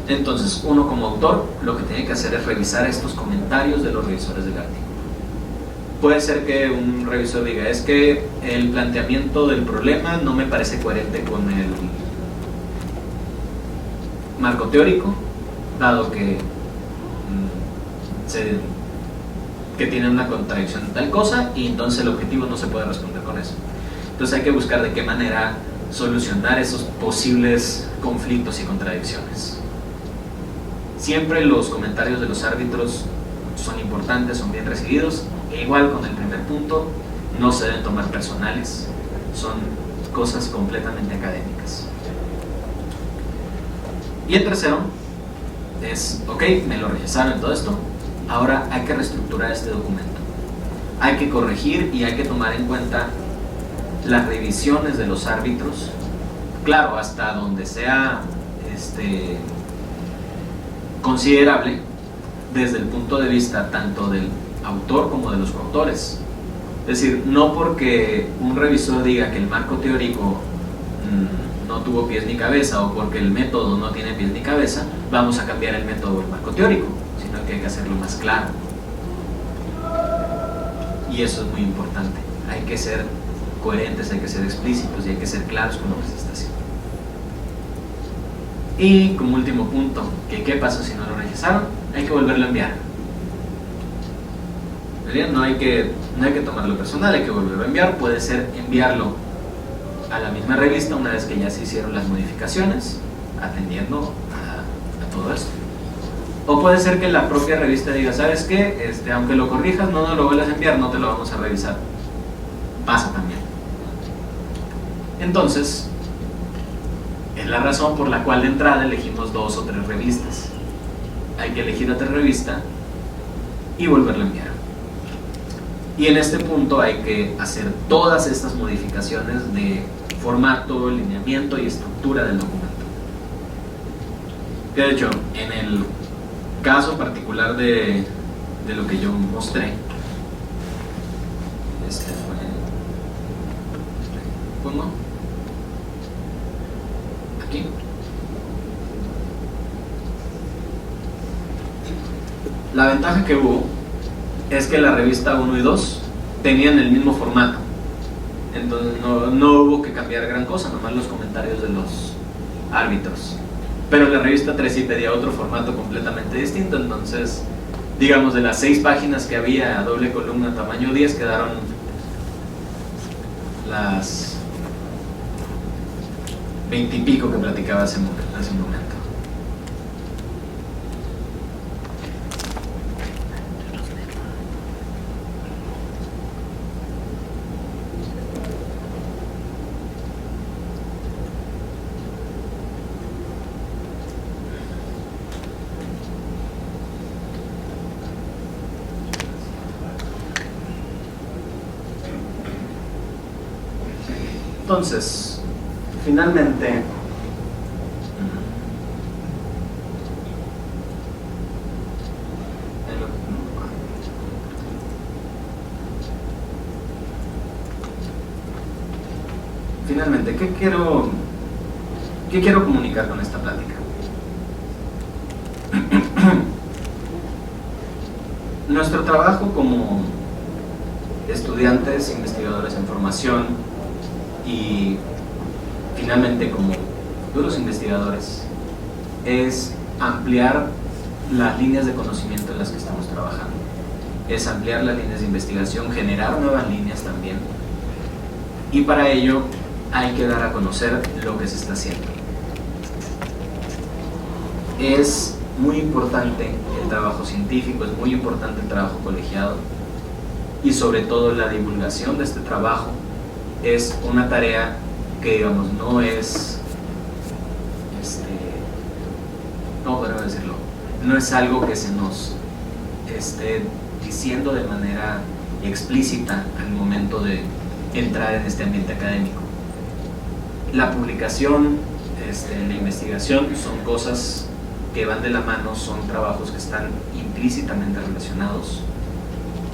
Entonces, uno como autor lo que tiene que hacer es revisar estos comentarios de los revisores del artículo. Puede ser que un revisor diga, es que el planteamiento del problema no me parece coherente con el marco teórico, dado que tiene una contradicción de tal cosa y entonces el objetivo no se puede responder con eso. Entonces hay que buscar de qué manera solucionar esos posibles conflictos y contradicciones. Siempre los comentarios de los árbitros son importantes, son bien recibidos, e igual con el primer punto, no se deben tomar personales, son cosas completamente académicas. Y el tercero es, ok, me lo rechazaron en todo esto, ahora hay que reestructurar este documento. Hay que corregir y hay que tomar en cuenta las revisiones de los árbitros, claro, hasta donde sea considerable desde el punto de vista tanto del autor como de los coautores. Es decir, no porque un revisor diga que el marco teórico no tuvo pies ni cabeza o porque el método no tiene pies ni cabeza, vamos a cambiar el método o el marco teórico, sino que hay que hacerlo más claro. Y eso es muy importante. Hay que ser coherentes, hay que ser explícitos y hay que ser claros con lo que se está haciendo. Y como último punto, ¿qué pasó si no lo rechazaron? Hay que volverlo a enviar. No hay que tomarlo personal, hay que volverlo a enviar. Puede ser enviarlo a la misma revista una vez que ya se hicieron las modificaciones, atendiendo a todo esto. O puede ser que la propia revista diga, ¿sabes qué? Aunque lo corrijas, no nos lo vuelvas a enviar, no te lo vamos a revisar. Pasa también. Entonces, es la razón por la cual de entrada elegimos 2 o 3 revistas. Hay que elegir otra revista y volverla a enviar. Y en este punto hay que hacer todas estas modificaciones de formato, lineamiento y estructura del documento. Que de hecho, en el caso particular de lo que yo mostré, pongo aquí. La ventaja que hubo es que la revista 1 y 2 tenían el mismo formato, entonces no hubo que cambiar gran cosa, nomás los comentarios de los árbitros. Pero la revista 3 sí pedía otro formato completamente distinto, entonces digamos de las 6 páginas que había a doble columna tamaño 10 quedaron las 20 y pico que platicaba hace un momento. Entonces, finalmente, finalmente, ¿qué quiero comunicar con esta plática? Nuestro trabajo como estudiantes, investigadores en formación y finalmente como futuros investigadores es ampliar las líneas de conocimiento en las que estamos trabajando, es ampliar las líneas de investigación, generar nuevas líneas también, y para ello hay que dar a conocer lo que se está haciendo. Es muy importante el trabajo científico, es muy importante el trabajo colegiado, y sobre todo la divulgación de este trabajo es una tarea que, digamos, no es no es algo que se nos esté diciendo de manera explícita al momento de entrar en este ambiente académico. La publicación, la investigación son cosas que van de la mano, son trabajos que están implícitamente relacionados,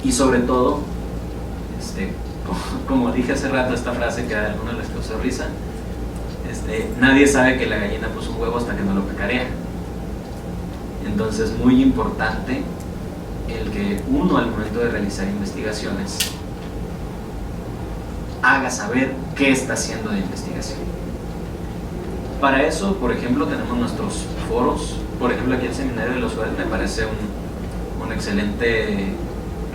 y sobre todo, como dije hace rato, esta frase que a algunos les causó risa, nadie sabe que la gallina puso un huevo hasta que no lo cacarea. Entonces, muy importante el que uno, al momento de realizar investigaciones, haga saber qué está haciendo de investigación. Para eso, por ejemplo, tenemos nuestros foros. Por ejemplo, aquí el Seminario de los Jueves me parece un excelente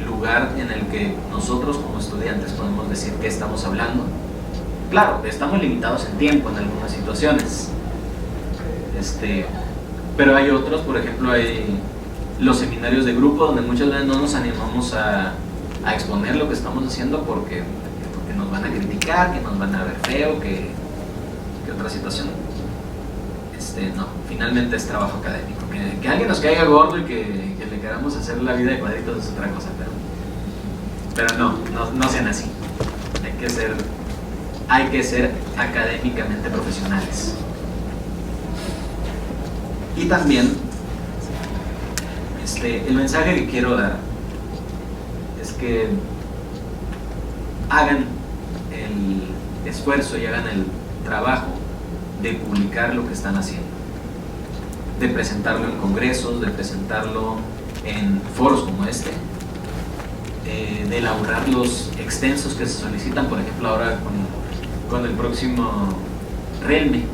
lugar en el que nosotros como estudiantes podemos decir qué estamos hablando. Claro, estamos limitados en tiempo en algunas situaciones, pero hay otros. Por ejemplo, hay los seminarios de grupo, donde muchas veces no nos animamos a exponer lo que estamos haciendo porque nos van a criticar, que nos van a ver feo, que otra situación. No, finalmente es trabajo académico. Que alguien nos caiga gordo y que le queramos hacer la vida de cuadritos es otra cosa, pero no sean así. Hay que ser académicamente profesionales. Y también el mensaje que quiero dar es que hagan el esfuerzo y hagan el trabajo de publicar lo que están haciendo, de presentarlo en congresos, de presentarlo en foros como este, de elaborar los extensos que se solicitan. Por ejemplo, ahora con el próximo RELME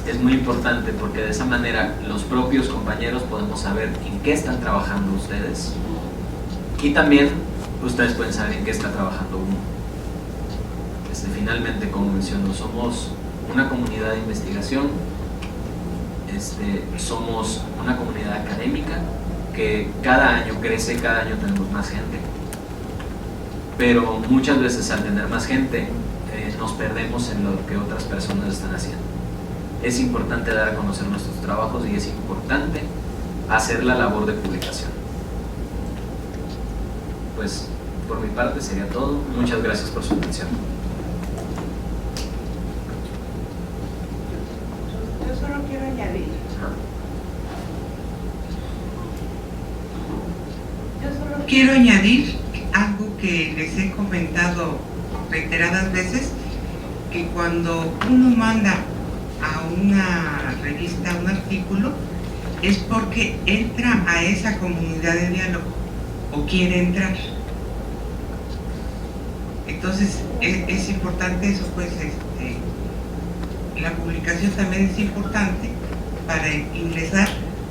es muy importante, porque de esa manera los propios compañeros podemos saber en qué están trabajando ustedes, y también ustedes pueden saber en qué está trabajando uno. Finalmente, como menciono, somos una comunidad de investigación, somos una comunidad académica que cada año crece, cada año tenemos más gente, pero muchas veces al tener más gente nos perdemos en lo que otras personas están haciendo. Es importante dar a conocer nuestros trabajos y es importante hacer la labor de publicación. Pues por mi parte sería todo. Muchas gracias por su atención. Yo solo quiero añadir algo que les he comentado reiteradas veces, que cuando uno manda a una revista un artículo es porque entra a esa comunidad de diálogo o quiere entrar. Entonces es importante eso, pues la publicación también es importante para ingresar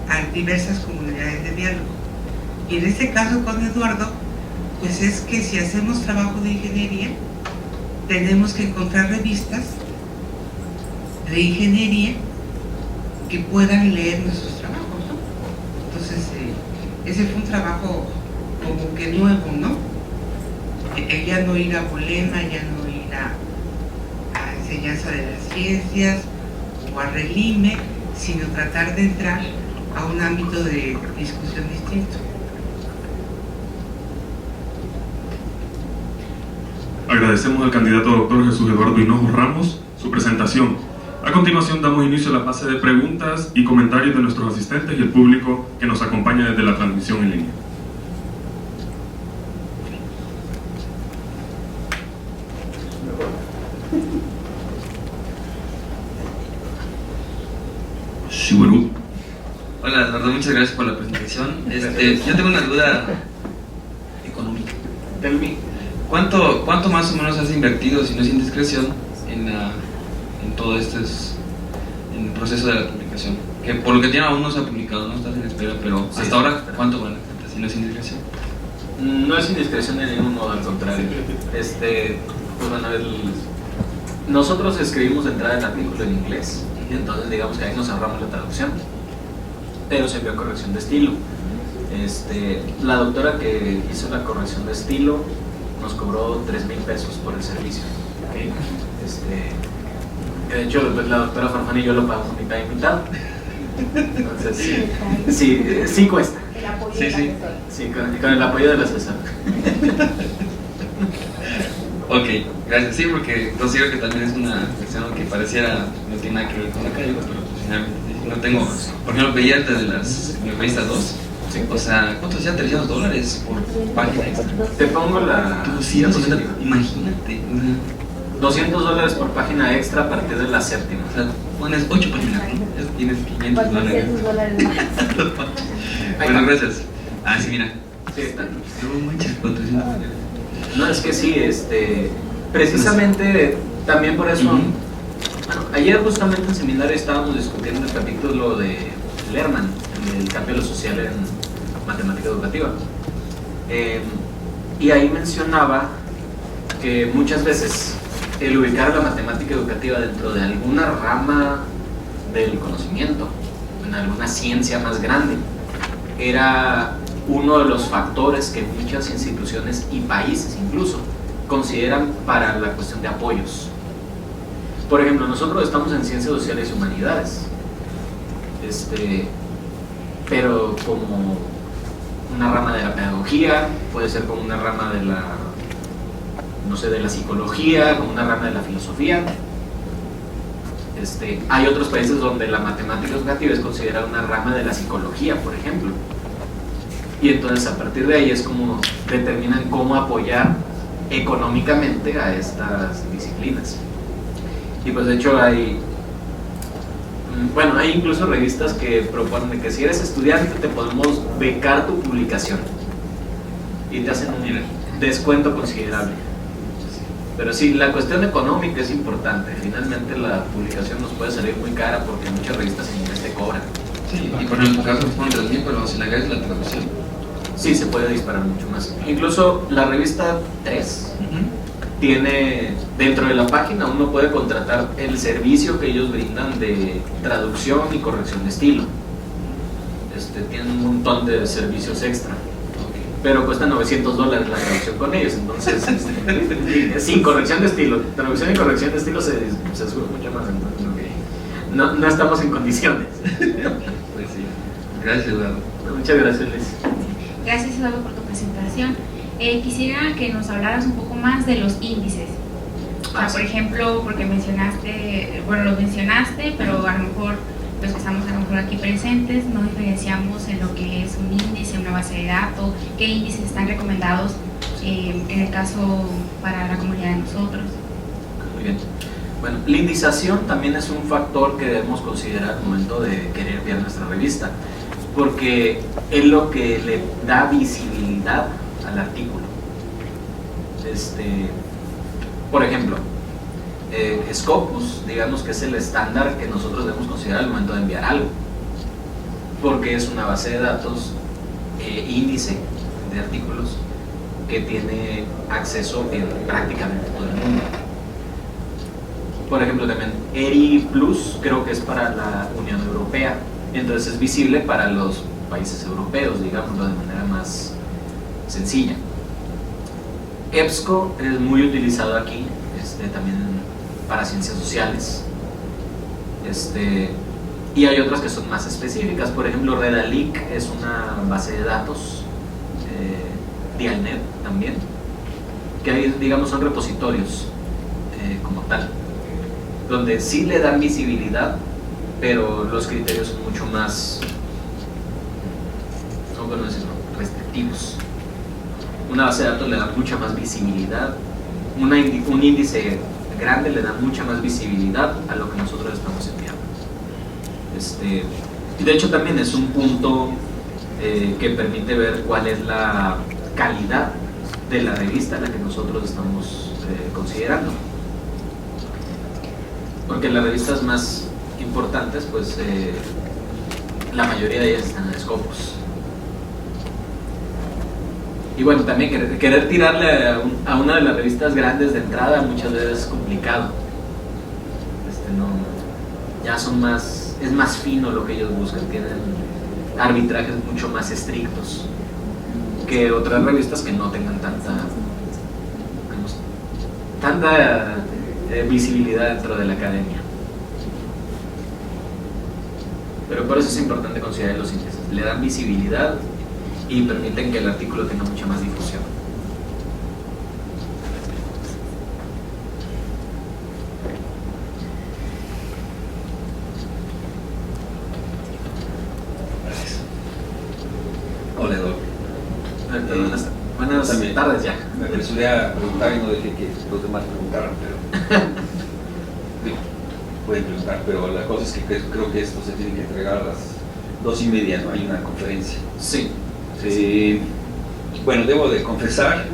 a diversas comunidades de diálogo. Y en este caso con Eduardo, pues es que si hacemos trabajo de ingeniería, tenemos que encontrar revistas de ingeniería que puedan leer nuestros trabajos, ¿no? Entonces, ese fue un trabajo como que nuevo, ¿no? Ya no ir a Bolema, ya no ir a enseñanza de las ciencias o a Relime, sino tratar de entrar a un ámbito de discusión distinto. Agradecemos al candidato doctor Jesús Eduardo Hinojo Ramos su presentación. A continuación damos inicio a la fase de preguntas y comentarios de nuestros asistentes y el público que nos acompaña desde la transmisión en línea. Shiguru. Hola, Eduardo, muchas gracias por la presentación. Yo tengo una duda económica. Tell me. ¿Cuánto más o menos has invertido, si no es indiscreción, en todo en el proceso de la publicación? Que por lo que tiene aún no se ha publicado, no estás en espera, pero Sí, hasta ahora, espera. ¿cuánto vale? Si no es indiscreción. No es indiscreción de ningún modo, al contrario. Pues bueno, nosotros escribimos de entrada el artículo en inglés, y entonces digamos que ahí nos ahorramos la traducción, pero se envió corrección de estilo. La doctora que hizo la corrección de estilo nos cobró 3,000 pesos por el servicio. ¿Okay? De hecho, pues, la doctora Farfán y yo lo pagamos mitad y mitad. Entonces, sí cuesta. El apoyo Sí, del sí. asesor. Sí, con el apoyo del asesor. Ok, gracias. Sí, porque considero que también es una cuestión que pareciera no tiene nada que ver con la calle, pero pues finalmente sí. No tengo, por ejemplo, veía de las revistas 2. Sí. O sea, ¿cuánto decía? $300 por página extra. Te pongo la... 200, imagínate. $200 por página extra a partir de la séptima. O sea, pones 8 páginas, ¿no? Tienes $500. $400 más. Bueno, gracias. Ah, sí, mira. Sí, está. No manches, $400. No, es que sí, precisamente también por eso. Ujú. Bueno, ayer justamente en seminario estábamos discutiendo el capítulo de Lerman, el cambio de lo social en matemática educativa. Y ahí mencionaba que muchas veces el ubicar a la matemática educativa dentro de alguna rama del conocimiento, en alguna ciencia más grande, era uno de los factores que muchas instituciones y países incluso consideran para la cuestión de apoyos. Por ejemplo, nosotros estamos en ciencias sociales y humanidades, pero como una rama de la pedagogía, puede ser como una rama de la, no sé, de la psicología, como una rama de la filosofía. Hay otros países donde la matemática educativa es considerada una rama de la psicología, por ejemplo. Y entonces a partir de ahí es como determinan cómo apoyar económicamente a estas disciplinas. Y pues de hecho hay incluso revistas que proponen que si eres estudiante te podemos becar tu publicación y te hacen un descuento considerable. Pero sí, la cuestión económica es importante. Finalmente la publicación nos puede salir muy cara porque muchas revistas en inglés te cobran. Sí, y por ejemplo, en tu caso fueron 3,000, pero si le agregas la traducción. Sí, se puede disparar mucho más. Incluso la revista 3 tiene, dentro de la página uno puede contratar el servicio que ellos brindan de traducción y corrección de estilo. Tienen un montón de servicios extra, pero cuesta $900 la traducción con ellos. Entonces, sin corrección de estilo, traducción y corrección de estilo se sube mucho más. Entonces, no estamos en condiciones. Pues sí. Gracias, Eduardo. Muchas gracias, Liz. Gracias, Eduardo, por tu presentación. Quisiera que nos hablaras un poco más de los índices. O sea, por ejemplo, porque los mencionaste, pero a lo mejor los que estamos aquí presentes no diferenciamos en lo que es un índice, una base de datos, qué índices están recomendados en el caso para la comunidad de nosotros. Muy bien. Bueno, la indización también es un factor que debemos considerar al momento de querer ver nuestra revista, porque es lo que le da visibilidad al artículo. Por ejemplo, Scopus, digamos que es el estándar que nosotros debemos considerar al momento de enviar algo, porque es una base de datos índice de artículos que tiene acceso en prácticamente todo el mundo. Por ejemplo, también ERI Plus creo que es para la Unión Europea, entonces es visible para los países europeos, digámoslo de manera más sencilla. EBSCO es muy utilizado aquí, también para ciencias sociales, y hay otras que son más específicas. Por ejemplo, Redalic es una base de datos, Dialnet también, que ahí, digamos, son repositorios como tal, donde sí le dan visibilidad, pero los criterios son mucho más, ¿cómo decirlo?, restrictivos. Una base de datos le da mucha más visibilidad, un índice grande le da mucha más visibilidad a lo que nosotros estamos enviando. Y de hecho también es un punto que permite ver cuál es la calidad de la revista a la que nosotros estamos considerando. Porque las revistas más importantes, pues la mayoría de ellas están en Scopus. Y bueno, también querer tirarle a una de las revistas grandes de entrada muchas veces es complicado. Ya son más, es más fino lo que ellos buscan, tienen arbitrajes mucho más estrictos que otras revistas que no tengan tanta visibilidad dentro de la academia. Pero por eso es importante considerar los índices, le dan visibilidad y permiten que el artículo tenga mucha más difusión. Hola, Eduardo. Buenas tardes ya. Me apresuré a preguntar y no dejé que los demás preguntaran, pero digo, pueden preguntar, pero la cosa es que creo que esto se tiene que entregar a las 2:30, ¿no? Hay una conferencia. Sí. Bueno, debo de confesar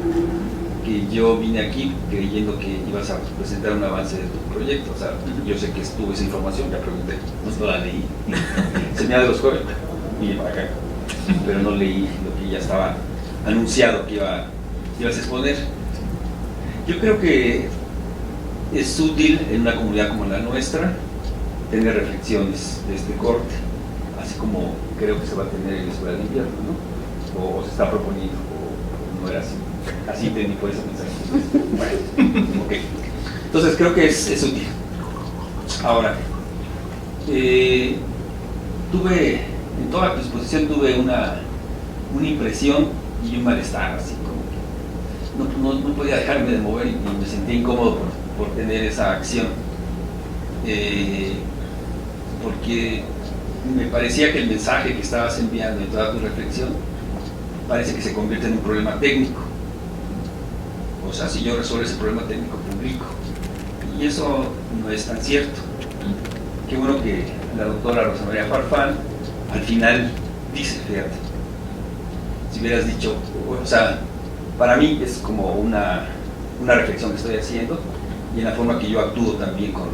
que yo vine aquí creyendo que ibas a presentar un avance de tu proyecto. O sea, yo sé que tuve esa información, ya pregunté, no la leí. Se me ha de los jueves, vine para acá, pero no leí lo que ya estaba anunciado que ibas a exponer. Yo creo que es útil en una comunidad como la nuestra tener reflexiones de este corte, así como creo que se va a tener en la escuela de invierno, ¿no? O se está proponiendo, o no era así. Así entendí por ese mensaje. Bueno, ok. Entonces creo que es útil. Ahora, en toda tu exposición tuve una impresión y un malestar, así como que no podía dejarme de mover y me sentía incómodo por tener esa acción. Porque me parecía que el mensaje que estabas enviando en toda tu reflexión parece que se convierte en un problema técnico. O sea, si yo resuelvo ese problema técnico, publico. Y eso no es tan cierto. Qué bueno que la doctora Rosa María Farfán al final dice, fíjate, si hubieras dicho, o sea, para mí es como una reflexión que estoy haciendo y en la forma que yo actúo también con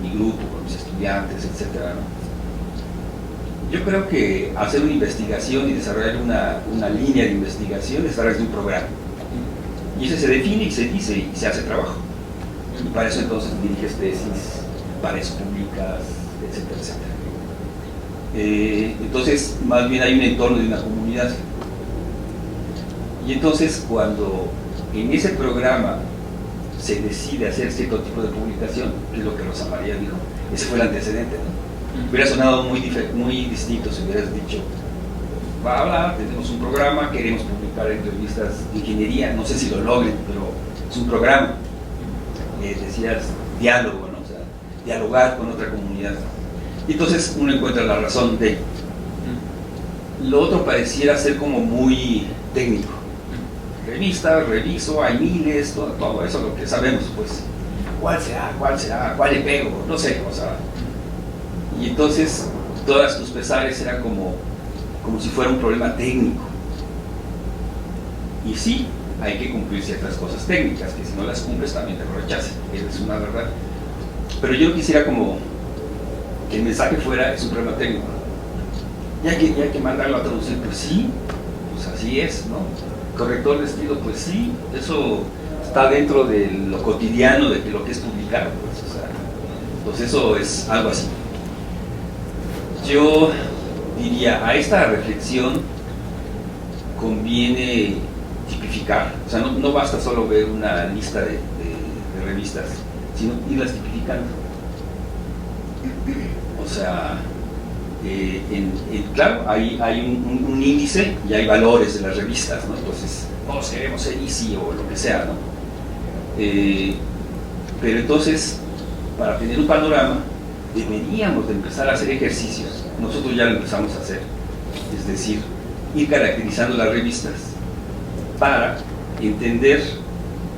mi grupo, con mis estudiantes, etcétera, ¿no? Yo creo que hacer una investigación y desarrollar una línea de investigación es a través de un programa. Y ese se define y se dice y se hace trabajo. Y para eso entonces diriges tesis, para eso publicas, etcétera, etcétera. Entonces, más bien hay un entorno de una comunidad. Y entonces, cuando en ese programa se decide hacer cierto tipo de publicación, que es lo que Rosa María dijo, ese fue el antecedente, ¿no? Hubiera sonado muy distinto si hubieras dicho, tenemos un programa, queremos publicar en revistas de ingeniería, no sé si lo logren, pero es un programa. Decías diálogo, ¿no? O sea, dialogar con otra comunidad. Y entonces uno encuentra la razón de. Lo otro pareciera ser como muy técnico. Revistas, reviso, hay miles, todo eso lo que sabemos, pues. ¿Cuál será? ¿Cuál le pego? No sé, o sea. Y entonces todas tus pesares eran como si fuera un problema técnico. Y sí, hay que cumplir ciertas cosas técnicas, que si no las cumples también te lo rechazan, es una verdad. Pero yo quisiera como que el mensaje fuera, es un problema técnico. Y hay que mandarlo a traducir, pues sí, pues así es, ¿no? Corrector de estilo, pues sí, eso está dentro de lo cotidiano de lo que es publicar, pues, o sea, pues eso es algo así. Yo diría, a esta reflexión conviene tipificar, o sea, no basta solo ver una lista de revistas, sino irlas tipificando. O sea, claro, hay un índice y hay valores de las revistas, ¿no? Entonces, todos queremos ser Easy o lo que sea, ¿no? Pero entonces, para tener un panorama, deberíamos de empezar a hacer ejercicios. Nosotros ya lo empezamos a hacer, es decir, ir caracterizando las revistas para entender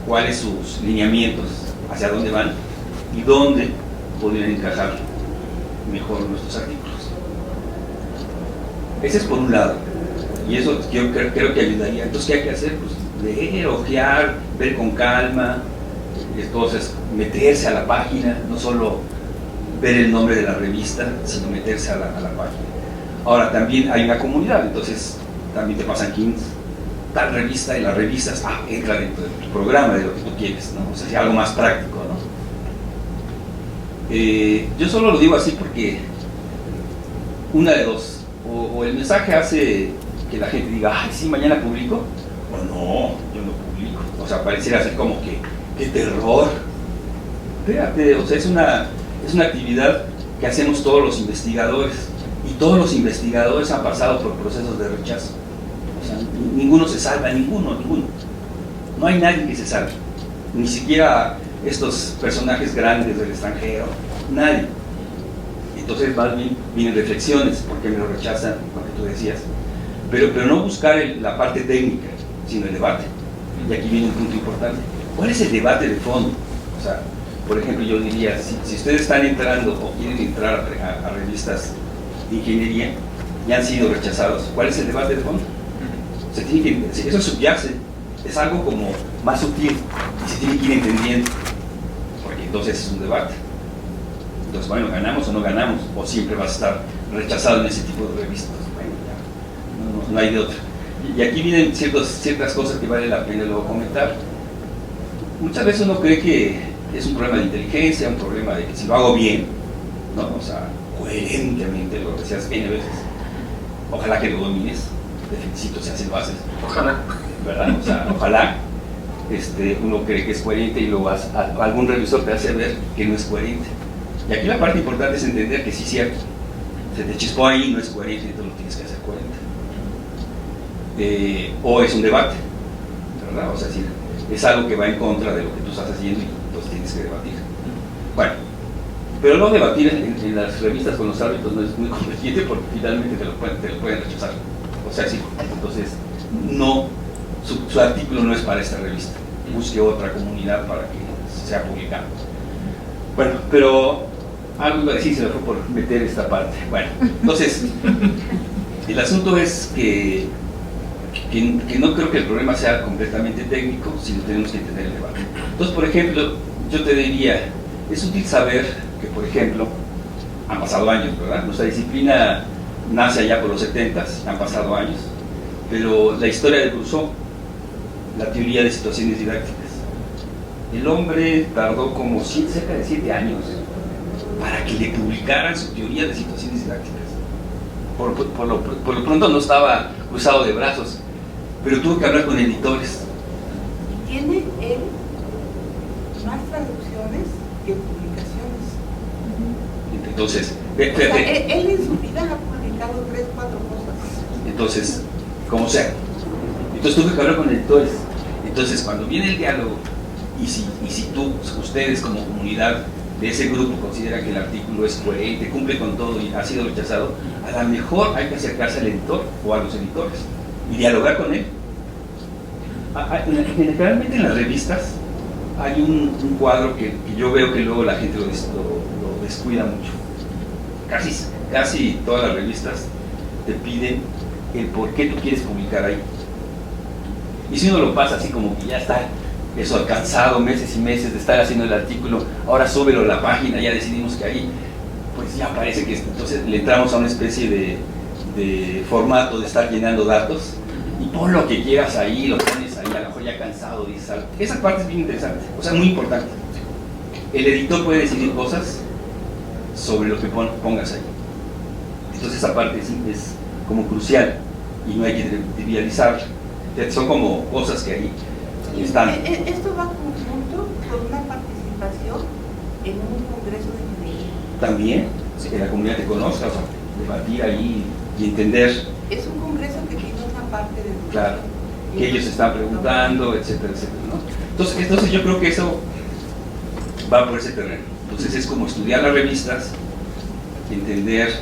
cuáles sus lineamientos, hacia dónde van y dónde podrían encajar mejor nuestros artículos. Ese es por un lado, y eso yo creo que ayudaría. Entonces, ¿qué hay que hacer? Pues leer, ojear, ver con calma, entonces meterse a la página, no solo ver el nombre de la revista, sino meterse a la página. Ahora, también hay una comunidad, entonces también te pasan links, tal revista, y las revistas, entra dentro de tu programa, de lo que tú quieres, ¿no? O sea, si algo más práctico, ¿no? Yo solo lo digo así porque una de dos, o el mensaje hace que la gente diga, ay, sí, mañana publico, o no, yo no publico. O sea, pareciera ser como que, qué terror. Fíjate, o sea, es una actividad que hacemos todos los investigadores, y todos los investigadores han pasado por procesos de rechazo. O sea, ninguno se salva, ninguno. No hay nadie que se salve, ni siquiera estos personajes grandes del extranjero, nadie. Entonces más bien vienen reflexiones, ¿por qué me lo rechazan? Lo que tú decías. Pero no buscar la parte técnica, sino el debate. Y aquí viene un punto importante. ¿Cuál es el debate de fondo? O sea, por ejemplo, yo diría, si ustedes están entrando o quieren entrar a revistas de ingeniería y han sido rechazados, ¿cuál es el debate de fondo? Se tiene que, eso subyace, es algo como más sutil y se tiene que ir entendiendo, porque entonces es un debate. Entonces, bueno, ¿ganamos o no ganamos? ¿O siempre vas a estar rechazado en ese tipo de revistas? Bueno, ya, no hay de otra. Y aquí vienen ciertas cosas que vale la pena luego comentar. Muchas veces uno cree que es un problema de inteligencia, un problema de que si lo hago bien, ¿no? O sea, coherentemente, lo decías N veces, ojalá que lo domines, te felicito si así lo haces. Ojalá. ¿Verdad? O sea, ojalá uno cree que es coherente y luego algún revisor te hace ver que no es coherente. Y aquí la parte importante es entender que sí es cierto, se te chispó ahí, no es coherente, entonces lo tienes que hacer coherente. O es un debate, ¿verdad? O sea, es algo que va en contra de lo que tú estás haciendo y entonces tienes que debatir. Bueno, pero no debatir en las revistas con los árbitros no es muy conveniente porque finalmente te lo pueden rechazar. O sea, sí, entonces no, su artículo no es para esta revista, busque otra comunidad para que sea publicado. Bueno, pero algo iba a decir, se me fue por meter esta parte. Bueno, entonces, el asunto es que no creo que el problema sea completamente técnico, sino tenemos que entender el debate. Entonces, por ejemplo, yo te diría, es útil saber que, por ejemplo, han pasado años, ¿verdad? Nuestra disciplina nace allá por los 70s, han pasado años, pero la historia de Rousseau, la teoría de situaciones didácticas, el hombre tardó como cerca de 7 años para que le publicaran su teoría de situaciones didácticas. Por lo pronto no estaba cruzado de brazos, pero tuvo que hablar con editores. Tiene él más traducciones que publicaciones. Entonces, O sea, él en su vida ha publicado 3, 4 cosas. Entonces, como sea. Entonces tuve que hablar con editores. Entonces, cuando viene el diálogo, y si ustedes como comunidad de ese grupo consideran que el artículo es coherente, cumple con todo y ha sido rechazado, a lo mejor hay que acercarse al editor o a los editores y dialogar con él. Generalmente en las revistas hay un cuadro que yo veo que luego la gente lo descuida mucho. Casi todas las revistas te piden el por qué tú quieres publicar ahí. Y si uno lo pasa así como que ya está eso cansado, meses y meses de estar haciendo el artículo, ahora súbelo a la página, ya decidimos que ahí, pues ya parece que entonces le entramos a una especie de formato de estar llenando datos y pon lo que quieras ahí, lo pones ahí, a lo mejor ya cansado, dices algo. Esa parte es bien interesante, o sea, muy importante. El editor puede decidir cosas sobre lo que pongas ahí. Entonces esa parte es como crucial y no hay que trivializar. Son como cosas que ahí están. Esto va conjunto con una participación en un congreso de ingeniería. También, que la comunidad te conozca, o sea, debatir ahí y entender. Es un congreso que tiene una parte de educación. Claro, que ellos están preguntando, etcétera, etcétera, ¿no? Entonces yo creo que eso va por ese terreno. Entonces es como estudiar las revistas, entender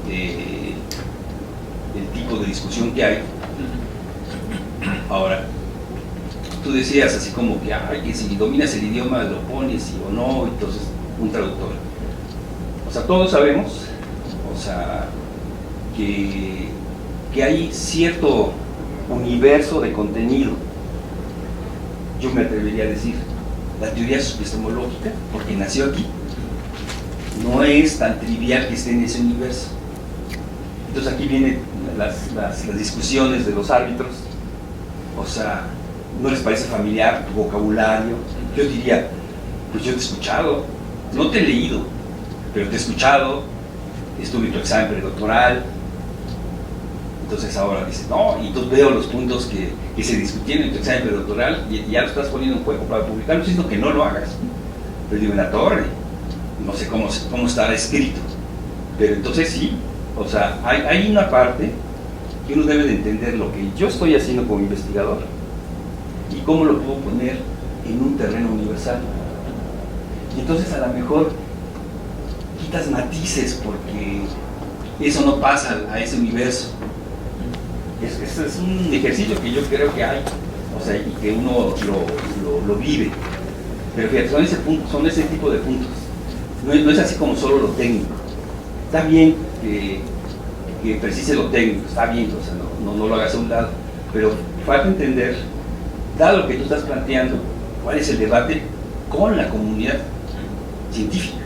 el tipo de discusión que hay. Ahora, tú decías así como que si dominas el idioma lo pones sí o no, entonces un traductor. O sea, todos sabemos, o sea, que que hay cierto universo de contenido, yo me atrevería a decir, la teoría epistemológica, porque nació aquí, no es tan trivial que esté en ese universo. Entonces aquí vienen las discusiones de los árbitros, o sea, ¿no les parece familiar tu vocabulario? Yo diría, pues yo te he escuchado, no te he leído, pero te he escuchado, estuve en tu examen predoctoral. Entonces ahora dices, no, y entonces veo los puntos que se discutieron en tu examen predoctoral y ya lo estás poniendo en juego para publicarlo, sino que no lo hagas. Pero digo, en la torre, no sé cómo estará escrito, pero entonces sí, o sea, hay una parte que uno debe de entender lo que yo estoy haciendo como investigador y cómo lo puedo poner en un terreno universal. Y entonces a lo mejor quitas matices porque eso no pasa a ese universo. Es un ejercicio que yo creo que hay, o sea, y que uno lo vive. Pero fíjate, son ese tipo de puntos. No es así como solo lo técnico. Está bien que precise lo técnico, está bien, o sea, no lo hagas a un lado. Pero falta entender, dado lo que tú estás planteando, cuál es el debate con la comunidad científica.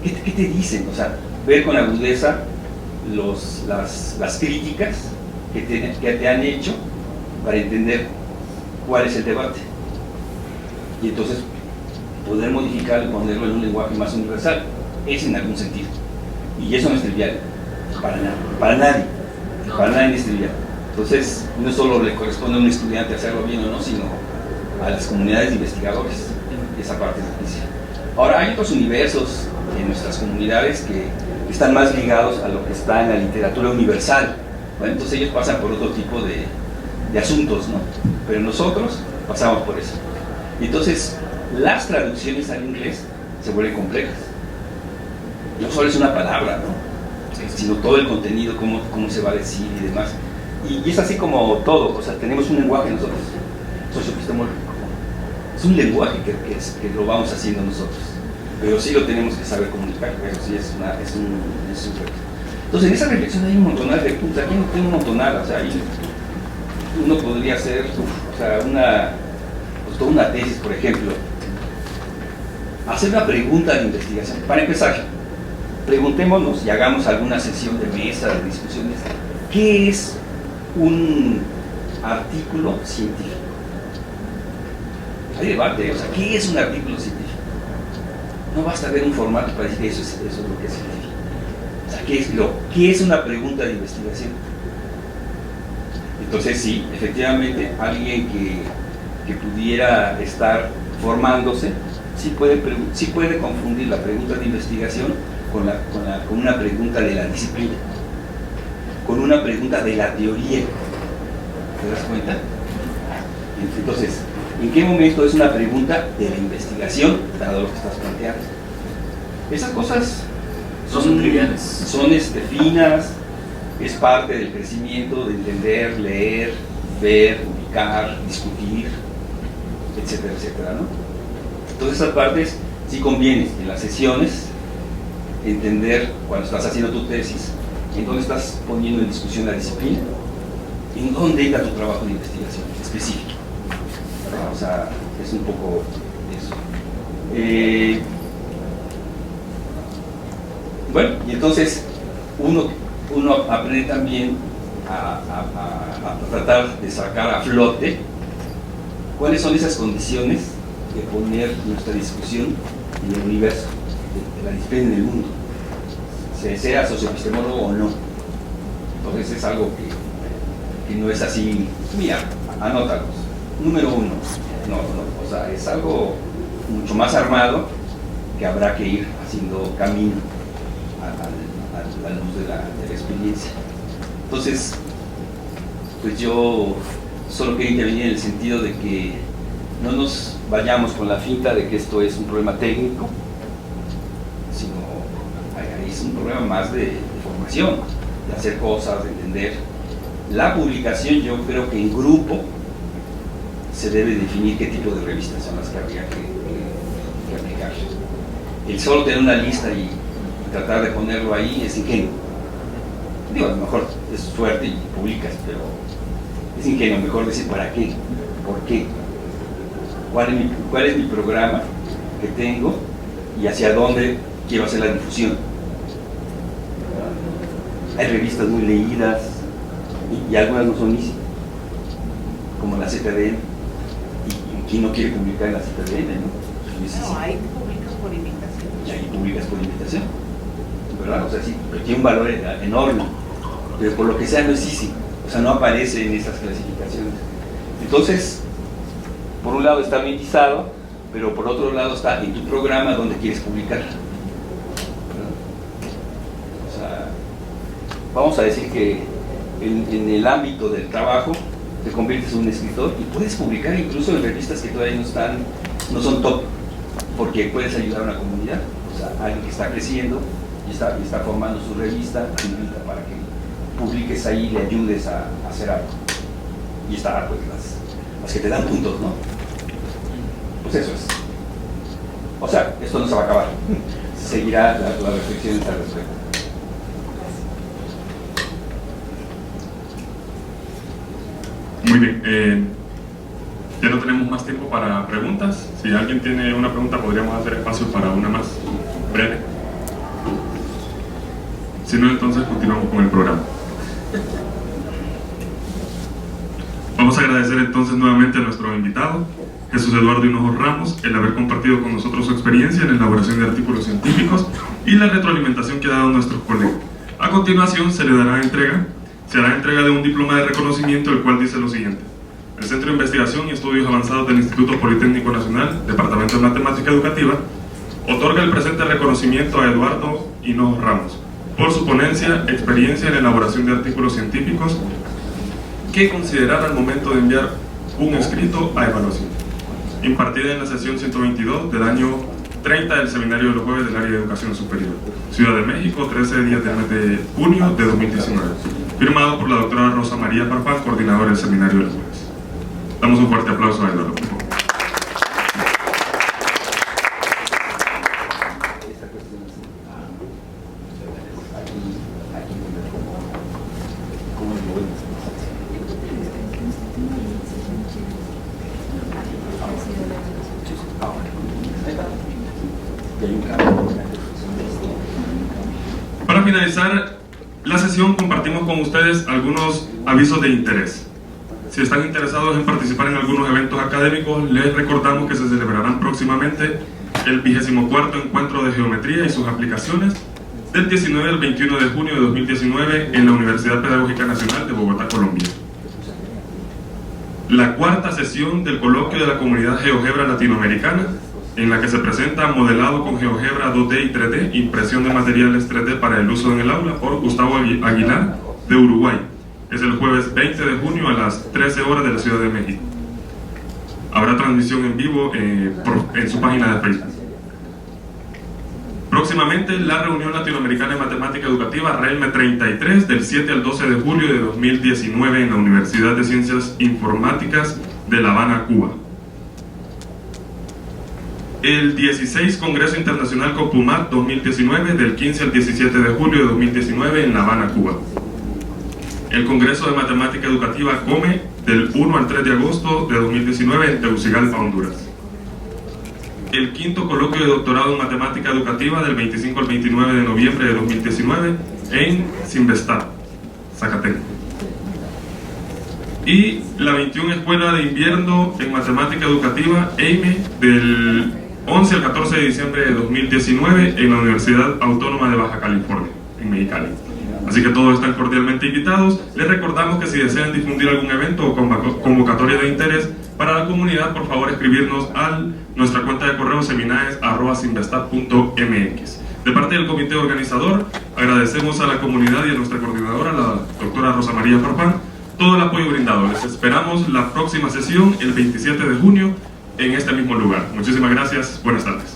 ¿Qué te dicen? O sea, ver con agudeza las críticas que te han hecho para entender cuál es el debate. Y entonces poder modificarlo y ponerlo en un lenguaje más universal. Es en algún sentido. Y eso no es trivial. Para nadie. Para nadie es trivial. Entonces, no solo le corresponde a un estudiante hacerlo bien o no, sino a las comunidades de investigadores. Esa parte es difícil. Ahora, hay otros universos en nuestras comunidades que están más ligados a lo que está en la literatura universal. Bueno, entonces ellos pasan por otro tipo de asuntos, ¿no? Pero nosotros pasamos por eso. Y entonces, las traducciones al inglés se vuelven complejas. No solo es una palabra, ¿no? Sino todo el contenido, cómo se va a decir y demás. Y es así como todo, o sea, tenemos un lenguaje nosotros, socioepistemológico. Es un lenguaje que lo vamos haciendo nosotros, pero sí lo tenemos que saber comunicar, pero sí es un reto. Entonces, en esa reflexión hay un montonal de puntos, aquí no tengo un montonal, o sea, uno podría hacer, o sea, toda una tesis, por ejemplo, hacer una pregunta de investigación. Para empezar, preguntémonos y hagamos alguna sesión de mesa, de discusiones. ¿Qué es un artículo científico? Hay debate, o sea, ¿qué es un artículo científico? No basta ver un formato para decir eso es lo que es científico. O sea, ¿qué es una pregunta de investigación? Entonces sí, efectivamente, alguien que pudiera estar formándose, sí puede confundir la pregunta de investigación con una pregunta de la disciplina, con una pregunta de la teoría. ¿Te das cuenta? Entonces, ¿en qué momento es una pregunta de la investigación, dado lo que estás planteando? Esas cosas son triviales. Son finas, es parte del crecimiento, de entender, leer, ver, ubicar, discutir, etcétera, etcétera, ¿no? Entonces esas partes sí conviene en las sesiones entender cuando estás haciendo tu tesis, en dónde estás poniendo en discusión la disciplina, en dónde entra tu trabajo de investigación específico. O sea, es un poco eso. Bueno, y entonces uno aprende también a tratar de sacar a flote cuáles son esas condiciones de poner nuestra discusión en el universo, de la disciplina en el mundo, sea socioepistemólogo o no. Entonces es algo que no es así, mira, anótalos. Número 1, o sea, es algo mucho más armado que habrá que ir haciendo camino a la luz de la experiencia. Entonces, pues yo solo quería intervenir en el sentido de que no nos vayamos con la finta de que esto es un problema técnico, sino es un problema más de formación, de hacer cosas, de entender. La publicación, yo creo que en grupo se debe definir qué tipo de revistas son las que habría que aplicar. El solo tener una lista y tratar de ponerlo ahí es ingenuo. Digo, a lo mejor es suerte y publicas, pero es ingenuo mejor decir para qué, por qué, cuál es mi programa que tengo y hacia dónde quiero hacer la difusión. Hay revistas muy leídas y algunas no son easy, como la ZDN, y ¿quién no quiere publicar en la ZDN? ¿No? No, ahí publicas por invitación. Y ahí publicas por invitación, ¿verdad? O sea, sí, pero tiene un valor enorme, pero por lo que sea no es easy, o sea, no aparece en esas clasificaciones. Entonces, por un lado está minimizado, pero por otro lado está en tu programa donde quieres publicar. O sea, vamos a decir que en el ámbito del trabajo te conviertes en un escritor y puedes publicar incluso en revistas que todavía no son top, porque puedes ayudar a una comunidad, o sea, alguien que está creciendo y está formando su revista, te invita para que publiques ahí y le ayudes a hacer algo. Y está pues las que te dan puntos, ¿no? Pues eso es. O sea, esto no se va a acabar. Seguirá las reflexiones al respecto. Muy bien. Ya no tenemos más tiempo para preguntas. Si alguien tiene una pregunta, podríamos hacer espacio para una más breve. Si no, entonces continuamos con el programa. Vamos a agradecer entonces nuevamente a nuestro invitado, Jesús Eduardo Hinojos Ramos, el haber compartido con nosotros su experiencia en la elaboración de artículos científicos y la retroalimentación que ha dado a nuestros colegas. A continuación se hará entrega de un diploma de reconocimiento, el cual dice lo siguiente: el Centro de Investigación y Estudios Avanzados del Instituto Politécnico Nacional, Departamento de Matemática Educativa, otorga el presente reconocimiento a Eduardo Hinojos Ramos por su ponencia, experiencia en la elaboración de artículos científicos que considerar al momento de enviar un escrito a evaluación, impartida en la sesión 122 del año 30 del Seminario de los Jueves del Área de Educación Superior, Ciudad de México, 13 días del mes de junio de 2019, firmado por la doctora Rosa María Farfán, coordinadora del Seminario de los Jueves. Damos un fuerte aplauso a Eduardo. Para finalizar la sesión, compartimos con ustedes algunos avisos de interés. Si están interesados en participar en algunos eventos académicos, les recordamos que se celebrarán próximamente el 24º Encuentro de Geometría y sus aplicaciones, del 19 al 21 de junio de 2019 en la Universidad Pedagógica Nacional de Bogotá, Colombia. La cuarta sesión del coloquio de la Comunidad GeoGebra Latinoamericana, en la que se presenta modelado con GeoGebra 2D y 3D, impresión de materiales 3D para el uso en el aula, por Gustavo Aguilar, de Uruguay. Es el jueves 20 de junio a las 13 horas de la Ciudad de México. Habrá transmisión en vivo en su página de Facebook. Próximamente, la Reunión Latinoamericana de Matemática Educativa, RELME 33, del 7 al 12 de julio de 2019 en la Universidad de Ciencias Informáticas de La Habana, Cuba. El 16 Congreso Internacional COPUMAT 2019, del 15 al 17 de julio de 2019 en La Habana, Cuba. El Congreso de Matemática Educativa COME, del 1 al 3 de agosto de 2019 en Tegucigalpa, Honduras. El quinto Coloquio de Doctorado en Matemática Educativa, del 25 al 29 de noviembre de 2019 en Sinvestad, Zacatecas. Y la 21 Escuela de Invierno en Matemática Educativa, EIME, del 11 al 14 de diciembre de 2019 en la Universidad Autónoma de Baja California, en Mexicali. Así que todos están cordialmente invitados. Les recordamos que si desean difundir algún evento o convocatoria de interés para la comunidad, por favor escribirnos a nuestra cuenta de correo seminaes@sinvestad.mx. De parte del comité organizador, agradecemos a la comunidad y a nuestra coordinadora, la doctora Rosa María Farfán, todo el apoyo brindado. Les esperamos la próxima sesión, el 27 de junio, en este mismo lugar. Muchísimas gracias. Buenas tardes.